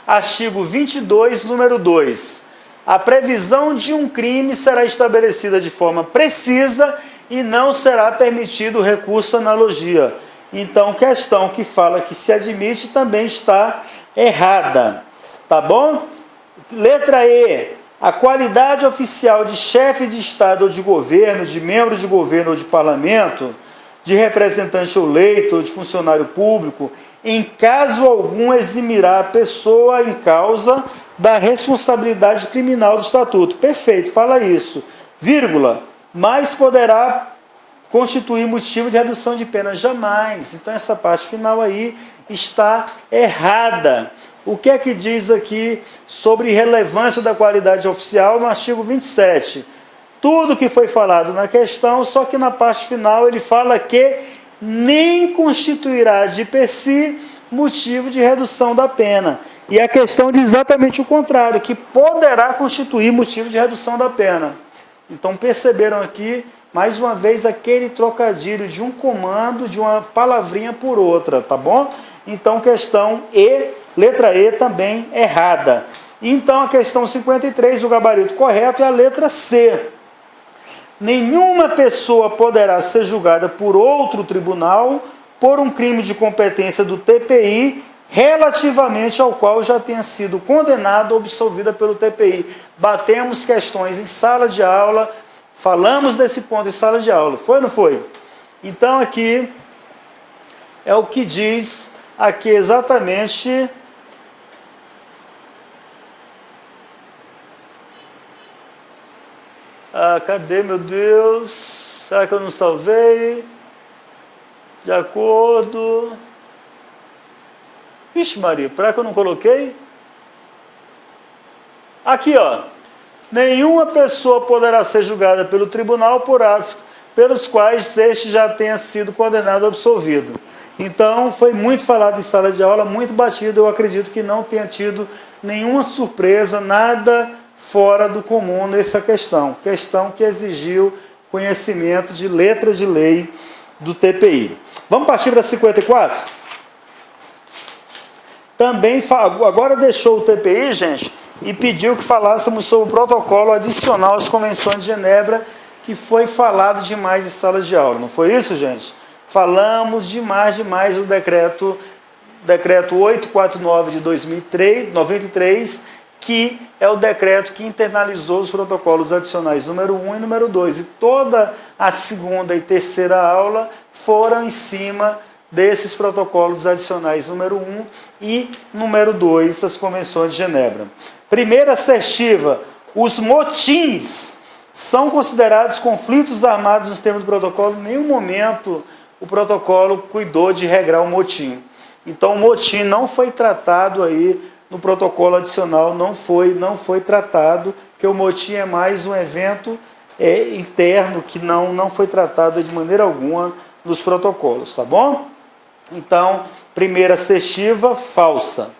Artigo 22, número 2. A previsão de um crime será estabelecida de forma precisa e não será permitido o recurso à analogia. Então, questão que fala que se admite também está errada. Tá bom? Letra E. A qualidade oficial de chefe de Estado ou de governo, de membro de governo ou de parlamento, de representante eleito ou de funcionário público, em caso algum eximirá a pessoa em causa da responsabilidade criminal do Estatuto. Perfeito, fala isso. Vírgula, mas poderá constituir motivo de redução de pena. Jamais. Então essa parte final aí está errada. O que é que diz aqui sobre relevância da qualidade oficial no artigo 27? Tudo que foi falado na questão, só que na parte final ele fala que nem constituirá de per si motivo de redução da pena. E a questão diz exatamente o contrário, que poderá constituir motivo de redução da pena. Então perceberam aqui, mais uma vez, aquele trocadilho de um comando, de uma palavrinha por outra, tá bom? Então, questão E, letra E também errada. Então, a questão 53, o gabarito correto é a letra C. Nenhuma pessoa poderá ser julgada por outro tribunal por um crime de competência do TPI relativamente ao qual já tenha sido condenado ou absolvida pelo TPI. Batemos questões em sala de aula, falamos desse ponto em sala de aula, foi ou não foi? Então aqui é o que diz aqui exatamente... cadê, meu Deus? Será que eu não salvei? De acordo... Vixe Maria, para que eu não coloquei? Aqui, ó. Nenhuma pessoa poderá ser julgada pelo tribunal por atos pelos quais este já tenha sido condenado ou absolvido. Então, foi muito falado em sala de aula, muito batido. Eu acredito que não tenha tido nenhuma surpresa, nada fora do comum nessa questão. Questão que exigiu conhecimento de letra de lei do TPI. Vamos partir para 54? Também, agora deixou o TPI, gente, e pediu que falássemos sobre o protocolo adicional às Convenções de Genebra, que foi falado demais em sala de aula. Não foi isso, gente? Falamos demais do decreto 849 de 93, que é o decreto que internalizou os protocolos adicionais número 1 e número 2. E toda a segunda e terceira aula foram em cima desses protocolos adicionais número 1 e número 2 das Convenções de Genebra. Primeira assertiva: os motins são considerados conflitos armados nos termos do protocolo. Em nenhum momento o protocolo cuidou de regrar o motim. Então o motim não foi tratado aí no protocolo adicional, não foi tratado, porque o motim é mais um evento interno que não foi tratado de maneira alguma nos protocolos, tá bom? Então, primeira assertiva, falsa.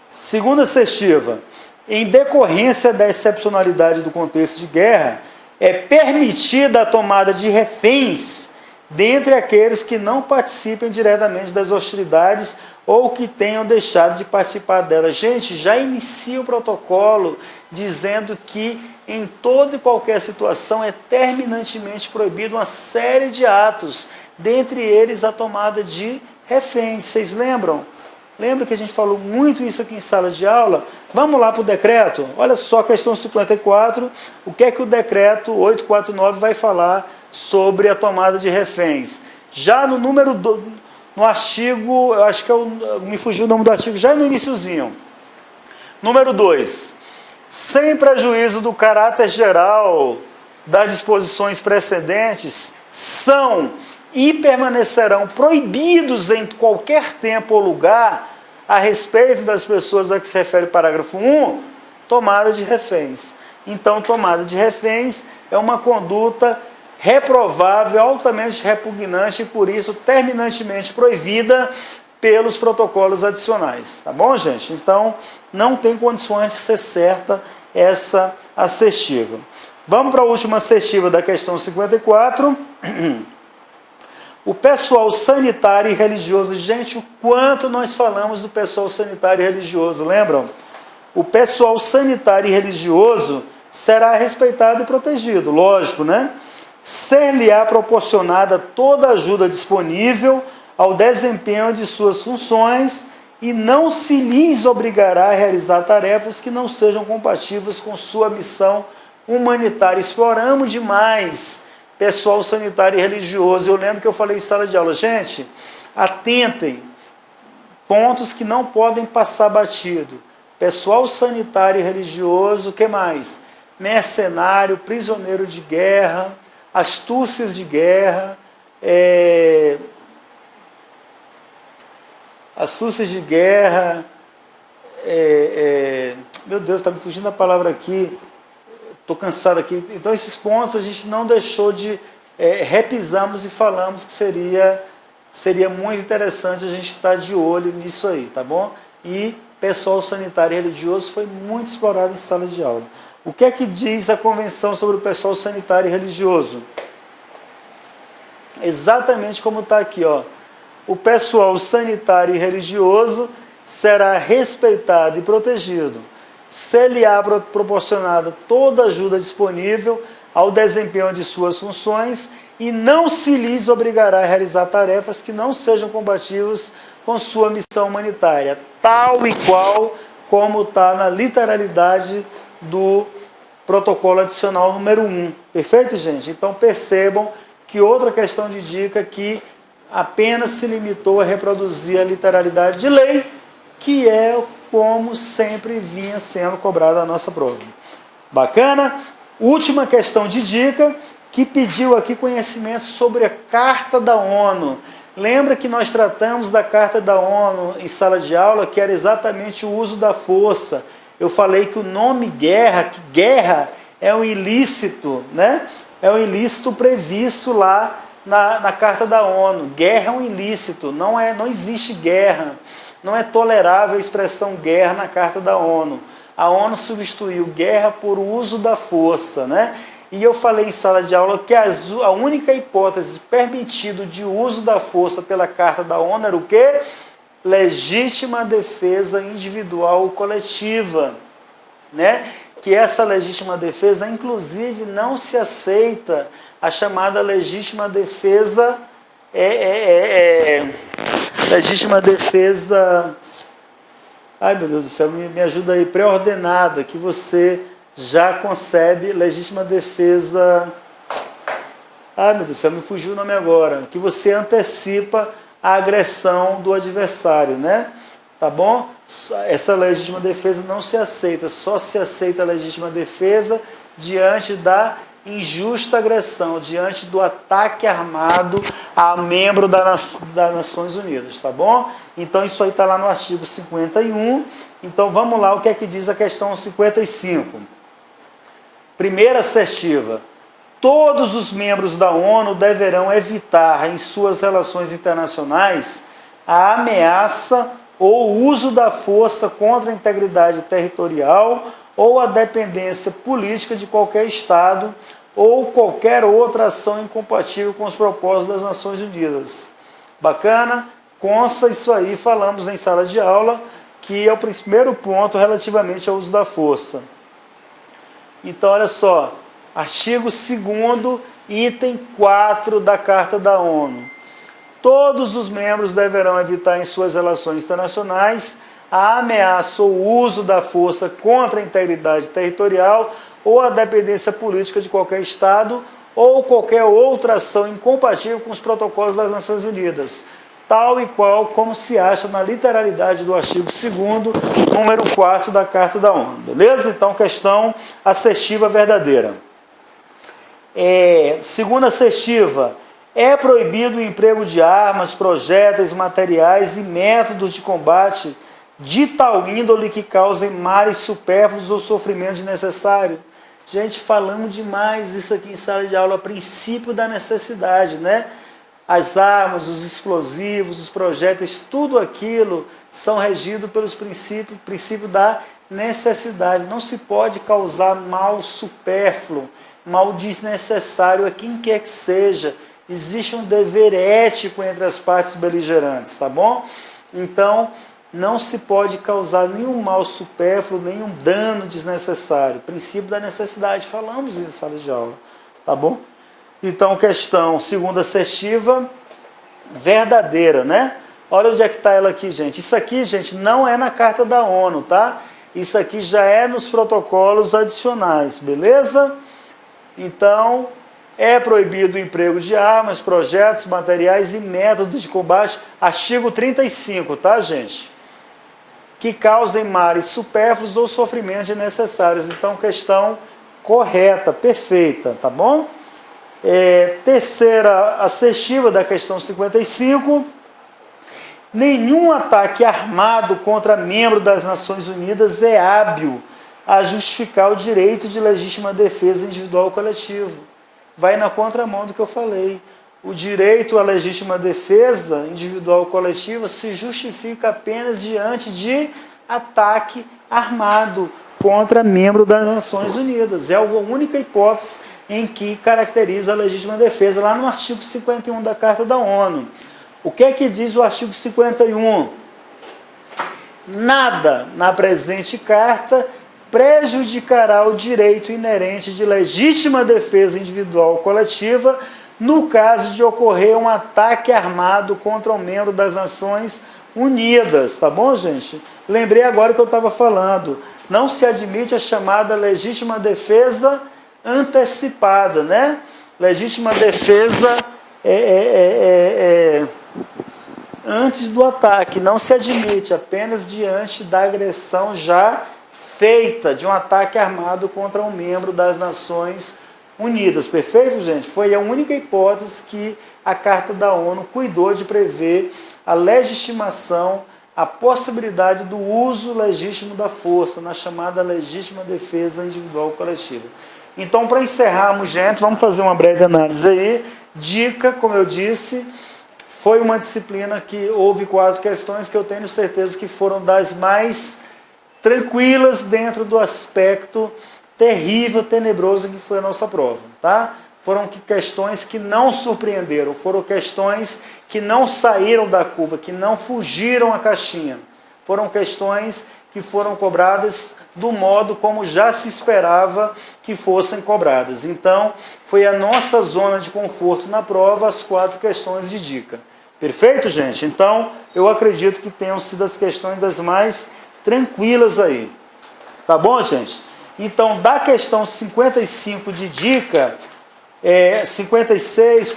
Segunda assertiva: em decorrência da excepcionalidade do contexto de guerra, é permitida a tomada de reféns dentre aqueles que não participem diretamente das hostilidades ou que tenham deixado de participar delas. Gente, já inicia o protocolo dizendo que em toda e qualquer situação é terminantemente proibido uma série de atos, dentre eles a tomada de reféns. Vocês lembram? Lembra que a gente falou muito isso aqui em sala de aula? Vamos lá para o decreto? Olha só, questão 54, o que é que o decreto 849 vai falar sobre a tomada de reféns? Já no no artigo, eu acho que me fugiu o nome do artigo, já no iniciozinho. Número 2. Sem prejuízo do caráter geral das disposições precedentes, são e permanecerão proibidos em qualquer tempo ou lugar, a respeito das pessoas a que se refere o parágrafo 1, tomada de reféns. Então, tomada de reféns é uma conduta reprovável, altamente repugnante e, por isso, terminantemente proibida pelos protocolos adicionais. Tá bom, gente? Então, não tem condições de ser certa essa assertiva. Vamos para a última assertiva da questão 54. O pessoal sanitário e religioso. Gente, o quanto nós falamos do pessoal sanitário e religioso, lembram? O pessoal sanitário e religioso será respeitado e protegido, lógico, né? Ser-lhe-á proporcionada toda a ajuda disponível ao desempenho de suas funções e não se lhes obrigará a realizar tarefas que não sejam compatíveis com sua missão humanitária. Exploramos demais pessoal sanitário e religioso. Eu lembro que eu falei em sala de aula, gente, atentem, pontos que não podem passar batido. Pessoal sanitário e religioso, o que mais? Mercenário, prisioneiro de guerra, astúcias de guerra, meu Deus, está me fugindo a palavra aqui, estou cansado aqui. Então, esses pontos a gente não deixou de... repisamos e falamos que seria muito interessante a gente estar de olho nisso aí, tá bom? E pessoal sanitário e religioso foi muito explorado em sala de aula. O que é que diz a Convenção sobre o pessoal sanitário e religioso? Exatamente como está aqui, ó. O pessoal sanitário e religioso será respeitado e protegido. Ser-lhe-á proporcionada toda ajuda disponível ao desempenho de suas funções e não se lhes obrigará a realizar tarefas que não sejam compatíveis com sua missão humanitária, tal e qual como está na literalidade do protocolo adicional número 1. Perfeito, gente? Então percebam que outra questão de dica que apenas se limitou a reproduzir a literalidade de lei, que é como sempre vinha sendo cobrada a nossa prova. Bacana? Última questão de dica, que pediu aqui conhecimento sobre a Carta da ONU. Lembra que nós tratamos da Carta da ONU em sala de aula, que era exatamente o uso da força. Eu falei que o nome guerra, que guerra é um ilícito, né? É um ilícito previsto lá na Carta da ONU. Guerra é um ilícito, não existe guerra. Não é tolerável a expressão guerra na Carta da ONU. A ONU substituiu guerra por uso da força, né? E eu falei em sala de aula que a única hipótese permitida de uso da força pela Carta da ONU era o quê? Legítima defesa individual ou coletiva, né? Que essa legítima defesa, inclusive, não se aceita a chamada legítima defesa legítima defesa, ai meu Deus do céu, me ajuda aí, pré-ordenada, que você já concebe legítima defesa, ai meu Deus do céu, me fugiu o nome agora, que você antecipa a agressão do adversário, né? Tá bom? Essa legítima defesa não se aceita, só se aceita a legítima defesa diante da injusta agressão, diante do ataque armado a membro das Nações Unidas, tá bom? Então isso aí está lá no artigo 51, então vamos lá, o que é que diz a questão 55. Primeira assertiva: todos os membros da ONU deverão evitar em suas relações internacionais a ameaça ou uso da força contra a integridade territorial ou a dependência política de qualquer Estado ou qualquer outra ação incompatível com os propósitos das Nações Unidas. Bacana? Consta isso aí, falamos em sala de aula, que é o primeiro ponto relativamente ao uso da força. Então, olha só, artigo 2º, item 4 da Carta da ONU. Todos os membros deverão evitar em suas relações internacionais a ameaça ou uso da força contra a integridade territorial ou a dependência política de qualquer Estado ou qualquer outra ação incompatível com os protocolos das Nações Unidas, tal e qual como se acha na literalidade do artigo 2º, número 4 da Carta da ONU. Beleza? Então, questão assertiva verdadeira. Segunda assertiva: é proibido o emprego de armas, projéteis, materiais e métodos de combate de tal índole que causem males supérfluos ou sofrimento desnecessário. Gente, falamos demais isso aqui em sala de aula, princípio da necessidade, né? As armas, os explosivos, os projéteis, tudo aquilo são regidos pelos princípios da necessidade. Não se pode causar mal supérfluo, mal desnecessário a quem quer que seja. Existe um dever ético entre as partes beligerantes, tá bom? Então, não se pode causar nenhum mal supérfluo, nenhum dano desnecessário. Princípio da necessidade, falamos isso em sala de aula, tá bom? Então, questão segunda assertiva, verdadeira, né? Olha onde é que está ela aqui, gente. Isso aqui, gente, não é na Carta da ONU, tá? Isso aqui já é nos protocolos adicionais, beleza? Então, é proibido o emprego de armas, projetos, materiais e métodos de combate, artigo 35, tá, gente? Que causem males supérfluos ou sofrimentos desnecessários. Então, questão correta, perfeita, tá bom? Terceira assertiva da questão 55. Nenhum ataque armado contra membro das Nações Unidas é hábil a justificar o direito de legítima defesa individual ou coletivo. Vai na contramão do que eu falei. O direito à legítima defesa individual ou coletiva se justifica apenas diante de ataque armado contra membro das Nações Unidas. É a única hipótese em que caracteriza a legítima defesa, lá no artigo 51 da Carta da ONU. O que é que diz o artigo 51? Nada na presente carta prejudicará o direito inerente de legítima defesa individual ou coletiva no caso de ocorrer um ataque armado contra um membro das Nações Unidas, tá bom, gente? Lembrei agora que eu estava falando, não se admite a chamada legítima defesa antecipada, né? Legítima defesa antes do ataque, não se admite, apenas diante da agressão já feita de um ataque armado contra um membro das Nações Unidas. Perfeito, gente? Foi a única hipótese que a Carta da ONU cuidou de prever a legitimação, a possibilidade do uso legítimo da força, na chamada legítima defesa individual coletiva. Então, para encerrarmos, gente, vamos fazer uma breve análise aí. Dica, como eu disse, foi uma disciplina que houve 4 questões que eu tenho certeza que foram das mais tranquilas dentro do aspecto terrível, tenebroso que foi a nossa prova, tá? Foram questões que não surpreenderam, foram questões que não saíram da curva, que não fugiram à caixinha. Foram questões que foram cobradas do modo como já se esperava que fossem cobradas. Então, foi a nossa zona de conforto na prova, as 4 questões de dica. Perfeito, gente? Então, eu acredito que tenham sido as questões das mais tranquilas aí. Tá bom, gente? Então, da questão 55 de dica, 56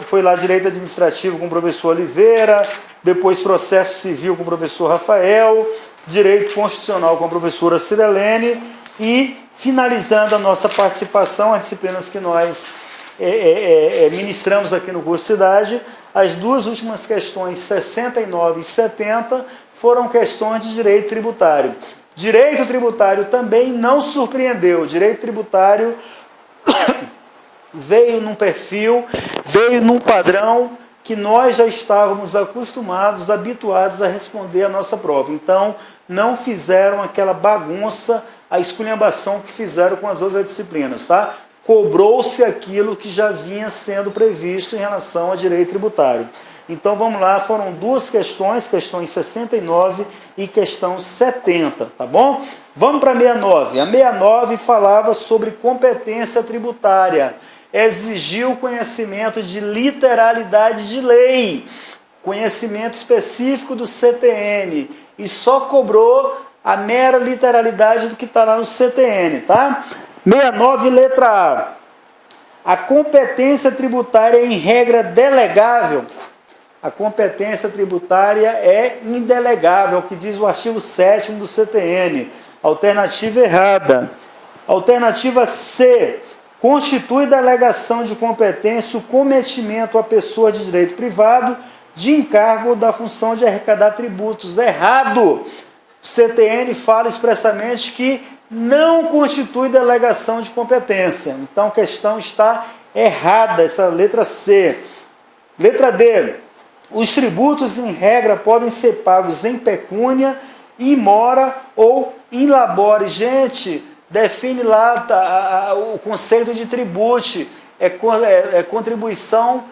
foi lá direito administrativo com o professor Oliveira, depois processo civil com o professor Rafael, direito constitucional com a professora Cirilene e finalizando a nossa participação, as disciplinas que nós ministramos aqui no curso Cidade, as 2 últimas questões, 69 e 70, foram questões de direito tributário. Direito tributário também não surpreendeu. Direito tributário veio num perfil, veio num padrão que nós já estávamos acostumados, habituados a responder a nossa prova. Então, não fizeram aquela bagunça, a esculhambação que fizeram com as outras disciplinas, tá? Cobrou-se aquilo que já vinha sendo previsto em relação a direito tributário. Então, vamos lá, foram 2 questões, questões 69 e questão 70, tá bom? Vamos para a 69. A 69 falava sobre competência tributária. Exigiu conhecimento de literalidade de lei, conhecimento específico do CTN, e só cobrou a mera literalidade do que está lá no CTN, tá? 69, letra A. A competência tributária é em regra delegável. A competência tributária é indelegável, que diz o artigo 7º do CTN. Alternativa errada. Alternativa C. Constitui delegação de competência o cometimento à pessoa de direito privado de encargo da função de arrecadar tributos. Errado! O CTN fala expressamente que não constitui delegação de competência. Então a questão está errada, essa letra C. Letra D. Os tributos, em regra, podem ser pagos em pecúnia, in mora ou in labore. Gente, define lá o conceito de tributo, é contribuição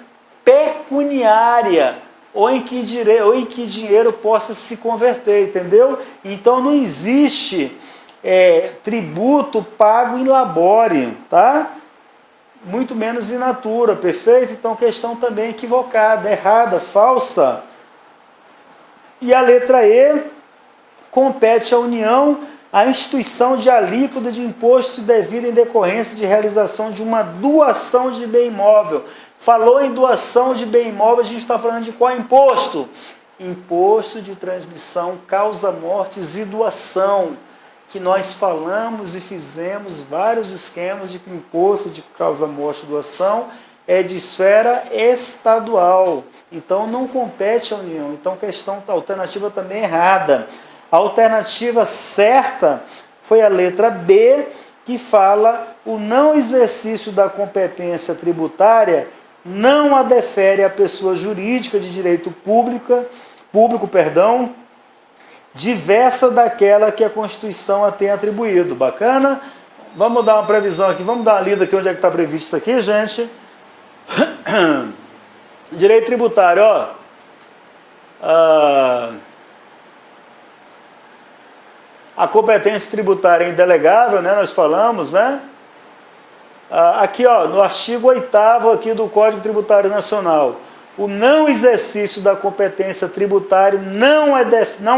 pecuniária, ou em que dinheiro possa se converter, entendeu? Então não existe tributo pago in labore, tá? Muito menos in natura, perfeito? Então questão também equivocada, errada, falsa. E a letra E, compete à União a instituição de alíquota de imposto devido em decorrência de realização de uma doação de bem imóvel. Falou em doação de bem imóvel, a gente está falando de qual imposto? Imposto de transmissão, causa-mortes e doação, que nós falamos e fizemos vários esquemas de que o imposto de causa-morte e doação é de esfera estadual. Então não compete à União. Então questão, a alternativa também é errada. A alternativa certa foi a letra B, que fala o não exercício da competência tributária não a defere à pessoa jurídica de direito público, diversa daquela que a Constituição a tem atribuído. Bacana? Vamos dar uma previsão aqui, vamos dar uma lida aqui onde é que está previsto isso aqui, gente. Direito tributário, ó. A competência tributária é indelegável, né? Nós falamos, né? Aqui, ó, no artigo 8º aqui do Código Tributário Nacional, o não exercício da competência tributária não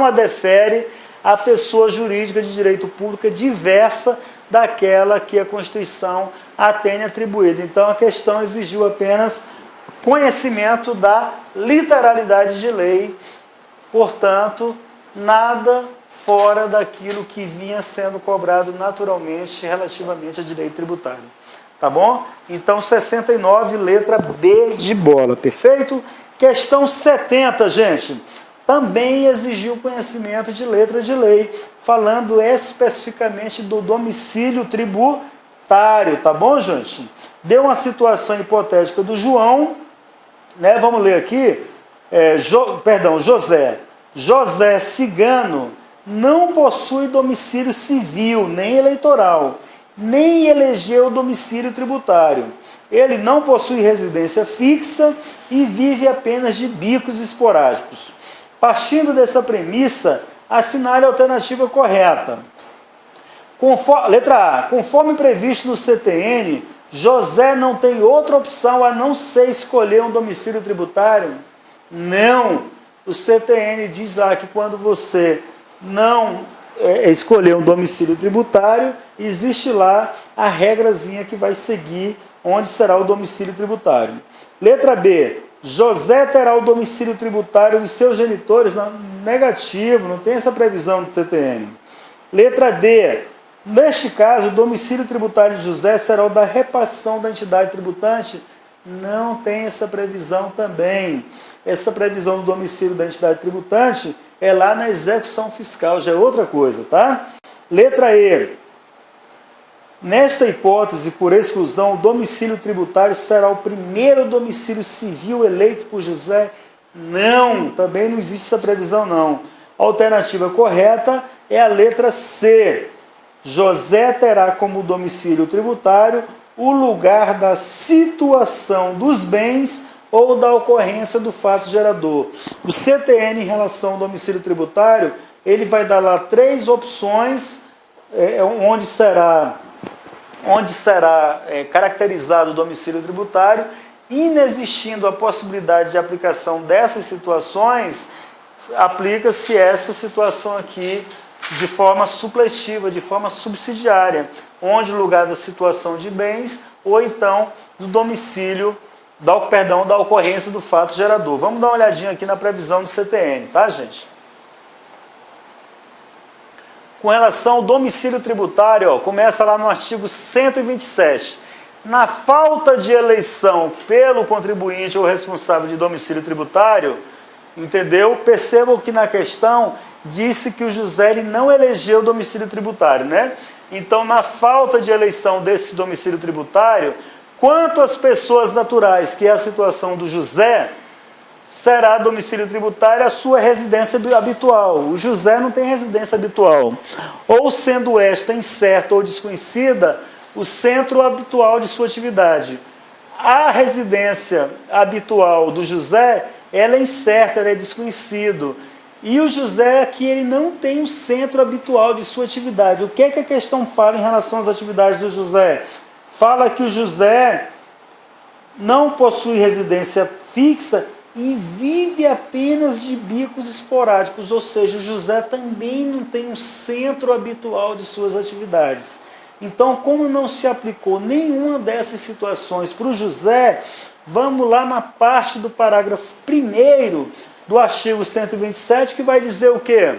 a defere a pessoa jurídica de direito público diversa daquela que a Constituição a tem atribuída. Então, a questão exigiu apenas conhecimento da literalidade de lei, portanto, nada fora daquilo que vinha sendo cobrado naturalmente relativamente a direito tributário. Tá bom? Então, 69, letra B de bola, perfeito? Questão 70, gente, também exigiu conhecimento de letra de lei, falando especificamente do domicílio tributário, tá bom, gente? Deu uma situação hipotética do João, né? Vamos ler aqui, José. José Cigano não possui domicílio civil, nem eleitoral, nem elegeu domicílio tributário. Ele não possui residência fixa e vive apenas de bicos esporádicos. Partindo dessa premissa, assinale a alternativa correta. Letra A. Conforme previsto no CTN, José não tem outra opção a não ser escolher um domicílio tributário? Não. O CTN diz lá que quando você não escolher um domicílio tributário, existe lá a regrazinha que vai seguir onde será o domicílio tributário. Letra B. José terá o domicílio tributário dos seus genitores? Não, negativo, não tem essa previsão do CTN. Letra D. Neste caso, o domicílio tributário de José será o da repartição da entidade tributante? Não tem essa previsão também. Essa previsão do domicílio da entidade tributante é lá na execução fiscal, já é outra coisa, tá? Letra E. Nesta hipótese, por exclusão, o domicílio tributário será o primeiro domicílio civil eleito por José? Não, também não existe essa previsão, não. A alternativa correta é a letra C. José terá como domicílio tributário o lugar da situação dos bens ou da ocorrência do fato gerador. O CTN, em relação ao domicílio tributário, ele vai dar lá 3 opções, onde será caracterizado o domicílio tributário. Inexistindo a possibilidade de aplicação dessas situações, aplica-se essa situação aqui de forma supletiva, de forma subsidiária, onde o lugar da situação de bens ou então do domicílio, da ocorrência do fato gerador. Vamos dar uma olhadinha aqui na previsão do CTN, tá, gente? Com relação ao domicílio tributário, começa lá no artigo 127. Na falta de eleição pelo contribuinte ou responsável de domicílio tributário, entendeu? Percebam que na questão disse que o José ele não elegeu o domicílio tributário, né? Então, na falta de eleição desse domicílio tributário, quanto às pessoas naturais, que é a situação do José, será domicílio tributário a sua residência habitual. O José não tem residência habitual. Ou sendo esta incerta ou desconhecida, o centro habitual de sua atividade. A residência habitual do José, ela é incerta, ela é desconhecido. E o José aqui, ele não tem um centro habitual de sua atividade. O que é que a questão fala em relação às atividades do José? Fala que o José não possui residência fixa e vive apenas de bicos esporádicos, ou seja, o José também não tem um centro habitual de suas atividades. Então, como não se aplicou nenhuma dessas situações para o José, vamos lá na parte do parágrafo 1º do artigo 127, que vai dizer o quê?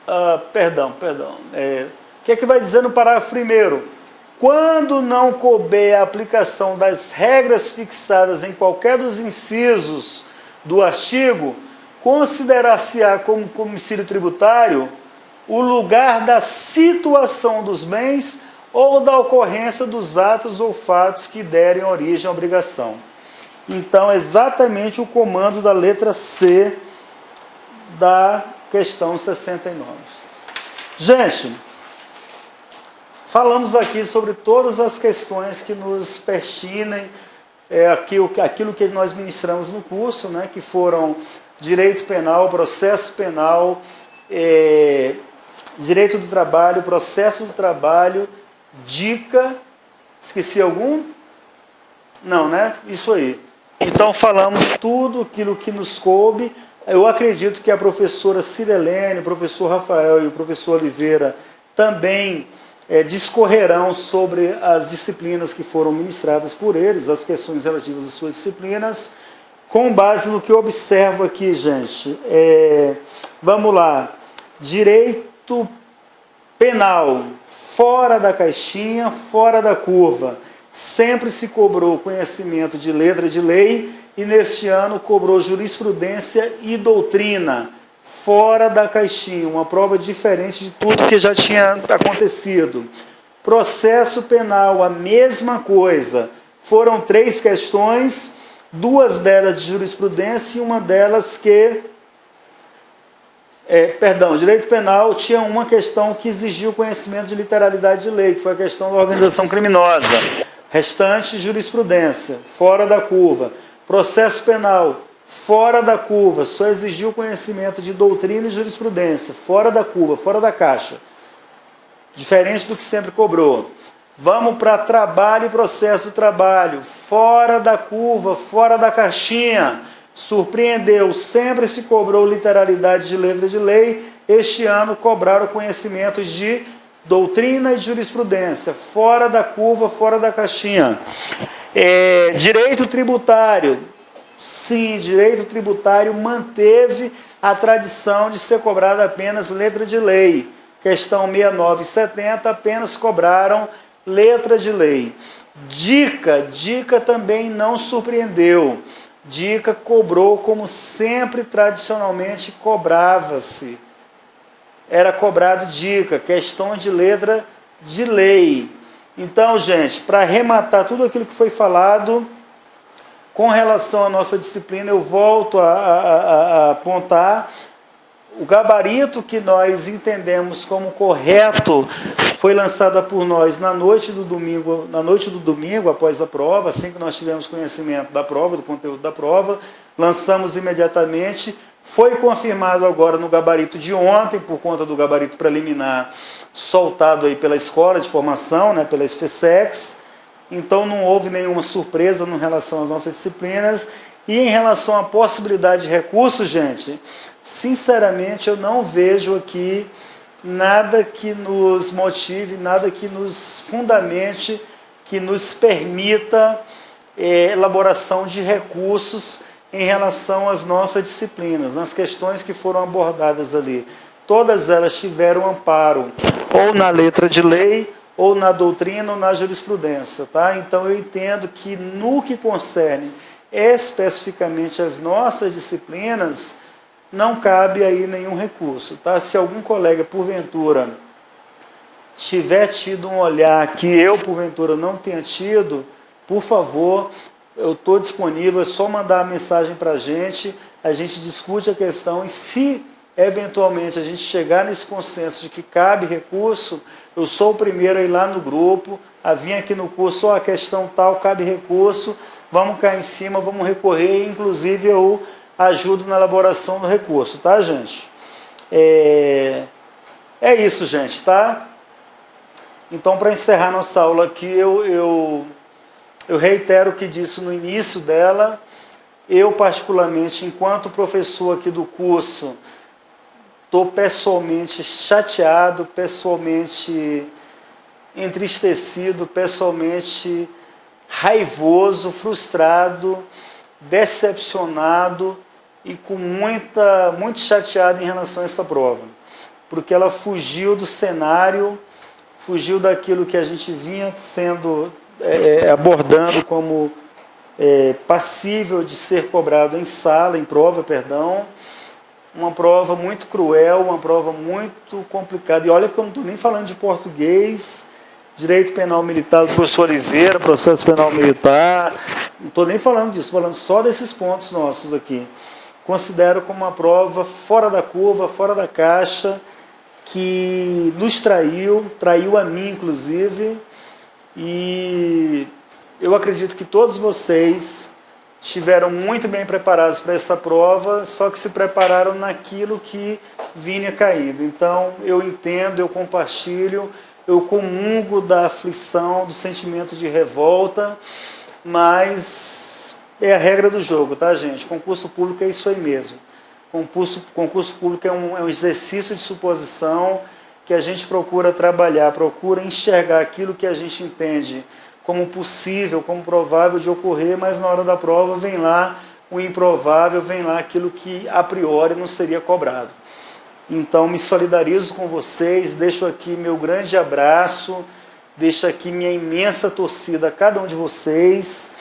O que é que vai dizer no parágrafo 1º? Quando não couber a aplicação das regras fixadas em qualquer dos incisos do artigo, considerar-se-á como domicílio tributário o lugar da situação dos bens ou da ocorrência dos atos ou fatos que derem origem à obrigação. Então, exatamente o comando da letra C da questão 69. Gente, falamos aqui sobre todas as questões que nos persinem, aquilo que nós ministramos no curso, né, que foram direito penal, processo penal, direito do trabalho, processo do trabalho, dica, esqueci algum? Não, né? Isso aí. Então falamos tudo aquilo que nos coube. Eu acredito que a professora Cirilene, o professor Rafael e o professor Oliveira também discorrerão sobre as disciplinas que foram ministradas por eles, as questões relativas às suas disciplinas, com base no que eu observo aqui, gente. Vamos lá. Direito penal, fora da caixinha, fora da curva. Sempre se cobrou conhecimento de letra de lei e neste ano cobrou jurisprudência e doutrina, fora da caixinha, uma prova diferente de tudo que já tinha acontecido. Processo penal, a mesma coisa. Foram 3 questões, 2 delas de jurisprudência e uma delas que... direito penal tinha uma questão que exigiu conhecimento de literalidade de lei, que foi a questão da organização criminosa. Restante, jurisprudência, fora da curva. Processo penal, fora da curva, só exigiu conhecimento de doutrina e jurisprudência, fora da curva, fora da caixa. Diferente do que sempre cobrou. Vamos para trabalho e processo do trabalho, fora da curva, fora da caixinha. Surpreendeu, sempre se cobrou literalidade de letra de lei, este ano cobraram conhecimentos de doutrina e jurisprudência, fora da curva, fora da caixinha. Direito tributário, sim, direito tributário manteve a tradição de ser cobrada apenas letra de lei. Questão 69 e 70 apenas cobraram letra de lei. Dica também não surpreendeu. Dica cobrou como sempre tradicionalmente cobrava-se. Era cobrado dica, questão de letra de lei. Então, gente, para arrematar tudo aquilo que foi falado, com relação à nossa disciplina, eu volto a apontar o gabarito que nós entendemos como correto foi lançada por nós na noite do domingo após a prova, assim que nós tivemos conhecimento da prova, do conteúdo da prova, lançamos imediatamente. Foi confirmado agora no gabarito de ontem, por conta do gabarito preliminar soltado aí pela escola de formação, né, pela SFSEX. Então não houve nenhuma surpresa em relação às nossas disciplinas. E em relação à possibilidade de recurso, gente, sinceramente eu não vejo aqui nada que nos motive, nada que nos fundamente, que nos permita elaboração de recursos em relação às nossas disciplinas, nas questões que foram abordadas ali. Todas elas tiveram amparo, ou na letra de lei, ou na doutrina, ou na jurisprudência. Tá? Então eu entendo que no que concerne especificamente as nossas disciplinas, não cabe aí nenhum recurso. Tá? Se algum colega, porventura, tiver tido um olhar que eu, porventura, não tenha tido, por favor, eu estou disponível, é só mandar a mensagem para a gente discute a questão e se eventualmente a gente chegar nesse consenso de que cabe recurso, eu sou o primeiro a ir lá no grupo, a vir aqui no curso, a questão tal, cabe recurso, vamos cair em cima, vamos recorrer, inclusive eu ajudo na elaboração do recurso, tá, gente? É isso, gente, tá? Então, para encerrar nossa aula aqui, eu reitero o que disse no início dela. Eu, particularmente, enquanto professor aqui do curso, estou pessoalmente chateado, pessoalmente entristecido, pessoalmente raivoso, frustrado, decepcionado e com muito chateado em relação a essa prova. Porque ela fugiu do cenário, fugiu daquilo que a gente vinha abordando como passível de ser cobrado em sala, em prova, perdão. Uma prova muito cruel, uma prova muito complicada. E olha que eu não estou nem falando de português, direito penal militar do professor Oliveira, processo penal militar, não estou nem falando disso, estou falando só desses pontos nossos aqui. Considero como uma prova fora da curva, fora da caixa, que nos traiu a mim inclusive, e eu acredito que todos vocês estiveram muito bem preparados para essa prova, só que se prepararam naquilo que vinha caído. Então, eu entendo, eu compartilho, eu comungo da aflição, do sentimento de revolta, mas é a regra do jogo, tá, gente? Concurso público é isso aí mesmo. Concurso público é um exercício de suposição que a gente procura trabalhar, procura enxergar aquilo que a gente entende como possível, como provável de ocorrer, mas na hora da prova vem lá o improvável, vem lá aquilo que a priori não seria cobrado. Então me solidarizo com vocês, deixo aqui meu grande abraço, deixo aqui minha imensa torcida a cada um de vocês,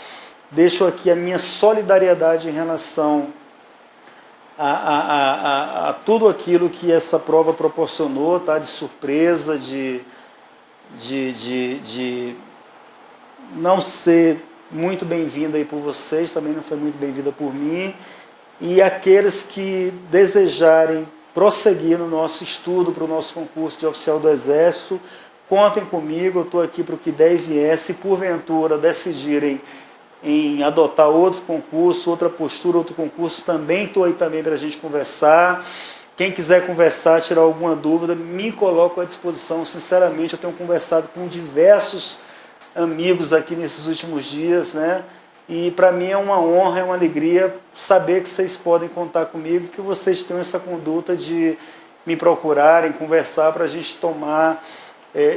deixo aqui a minha solidariedade em relação a tudo aquilo que essa prova proporcionou, tá? De surpresa, de não ser muito bem-vinda aí por vocês, também não foi muito bem-vinda por mim, e aqueles que desejarem prosseguir no nosso estudo para o nosso concurso de oficial do Exército, contem comigo, eu estou aqui para o que der e vier. Se porventura decidirem em adotar outro concurso, outra postura, outro concurso, também estou aí também para a gente conversar. Quem quiser conversar, tirar alguma dúvida, me coloco à disposição. Sinceramente, eu tenho conversado com diversos amigos aqui nesses últimos dias, né? E para mim é uma honra, é uma alegria saber que vocês podem contar comigo, que vocês tenham essa conduta de me procurarem, conversar para a gente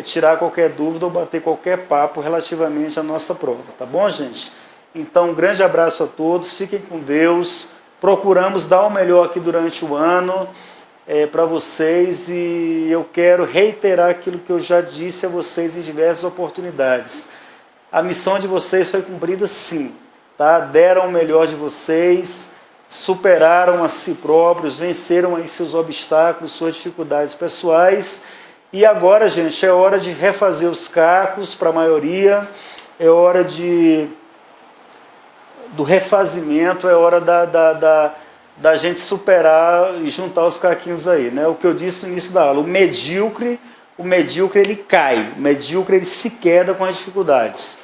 tirar qualquer dúvida ou bater qualquer papo relativamente à nossa prova, tá bom, gente? Então, um grande abraço a todos, fiquem com Deus, procuramos dar o melhor aqui durante o ano para vocês, e eu quero reiterar aquilo que eu já disse a vocês em diversas oportunidades. A missão de vocês foi cumprida sim, tá? Deram o melhor de vocês, superaram a si próprios, venceram aí seus obstáculos, suas dificuldades pessoais, e agora, gente, é hora de refazer os cacos para a maioria, é hora do refazimento, é hora da gente superar e juntar os caquinhos aí, né? O que eu disse no início da aula, o medíocre ele cai, o medíocre ele se queda com as dificuldades.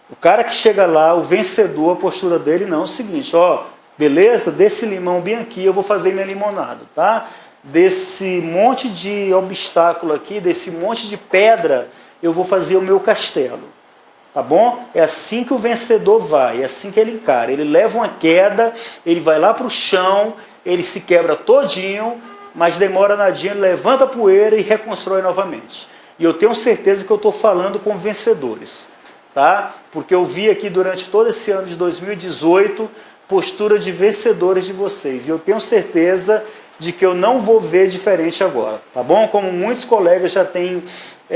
O cara que chega lá, o vencedor, a postura dele não é o seguinte, ó, beleza, desse limão bem aqui eu vou fazer minha limonada, tá? Desse monte de obstáculo aqui, desse monte de pedra, eu vou fazer o meu castelo. Tá bom? É assim que o vencedor vai, é assim que ele encara. Ele leva uma queda, ele vai lá para o chão, ele se quebra todinho, mas demora nadinha, ele levanta a poeira e reconstrói novamente. E eu tenho certeza que eu estou falando com vencedores, tá? Porque eu vi aqui durante todo esse ano de 2018 postura de vencedores de vocês. E eu tenho certeza de que eu não vou ver diferente agora, tá bom? Como muitos colegas já têm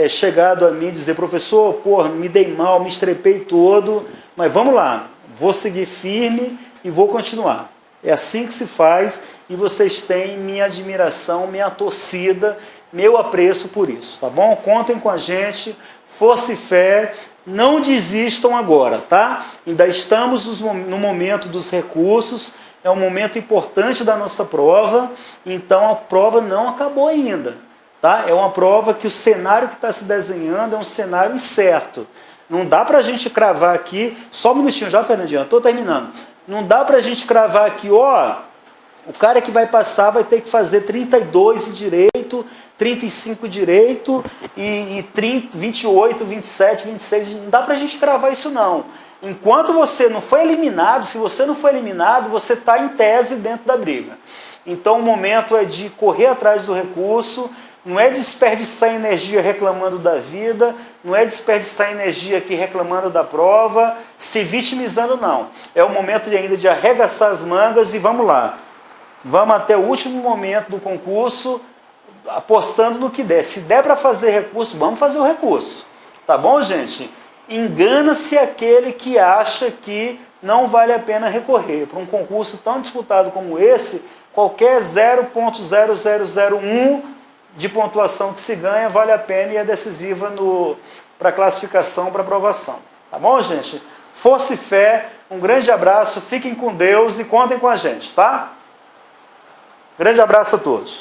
chegado a mim e dizer, professor, porra, me dei mal, me estrepei todo, mas vamos lá, vou seguir firme e vou continuar. É assim que se faz, e vocês têm minha admiração, minha torcida, meu apreço por isso, tá bom? Contem com a gente, força e fé, não desistam agora, tá? Ainda estamos no momento dos recursos, é um momento importante da nossa prova, então a prova não acabou ainda, tá? É uma prova que o cenário que está se desenhando é um cenário incerto. Não dá para a gente cravar aqui, só um minutinho já, Fernandinho, estou terminando. Não dá para a gente cravar aqui, ó, o cara que vai passar vai ter que fazer 32 em direito, 35 em direito e 28, 27, 26, não dá para a gente cravar isso não. Enquanto você não foi eliminado, se você não foi eliminado, você está em tese dentro da briga. Então o momento é de correr atrás do recurso, não é desperdiçar energia reclamando da vida, não é desperdiçar energia aqui reclamando da prova, se vitimizando não. É o momento ainda de arregaçar as mangas e vamos lá. Vamos até o último momento do concurso, apostando no que der. Se der para fazer recurso, vamos fazer o recurso. Tá bom, gente? Engana-se aquele que acha que não vale a pena recorrer. Para um concurso tão disputado como esse, qualquer 0,0001 de pontuação que se ganha vale a pena e é decisiva para classificação, para aprovação. Tá bom, gente? Força e fé, um grande abraço, fiquem com Deus e contem com a gente, tá? Grande abraço a todos.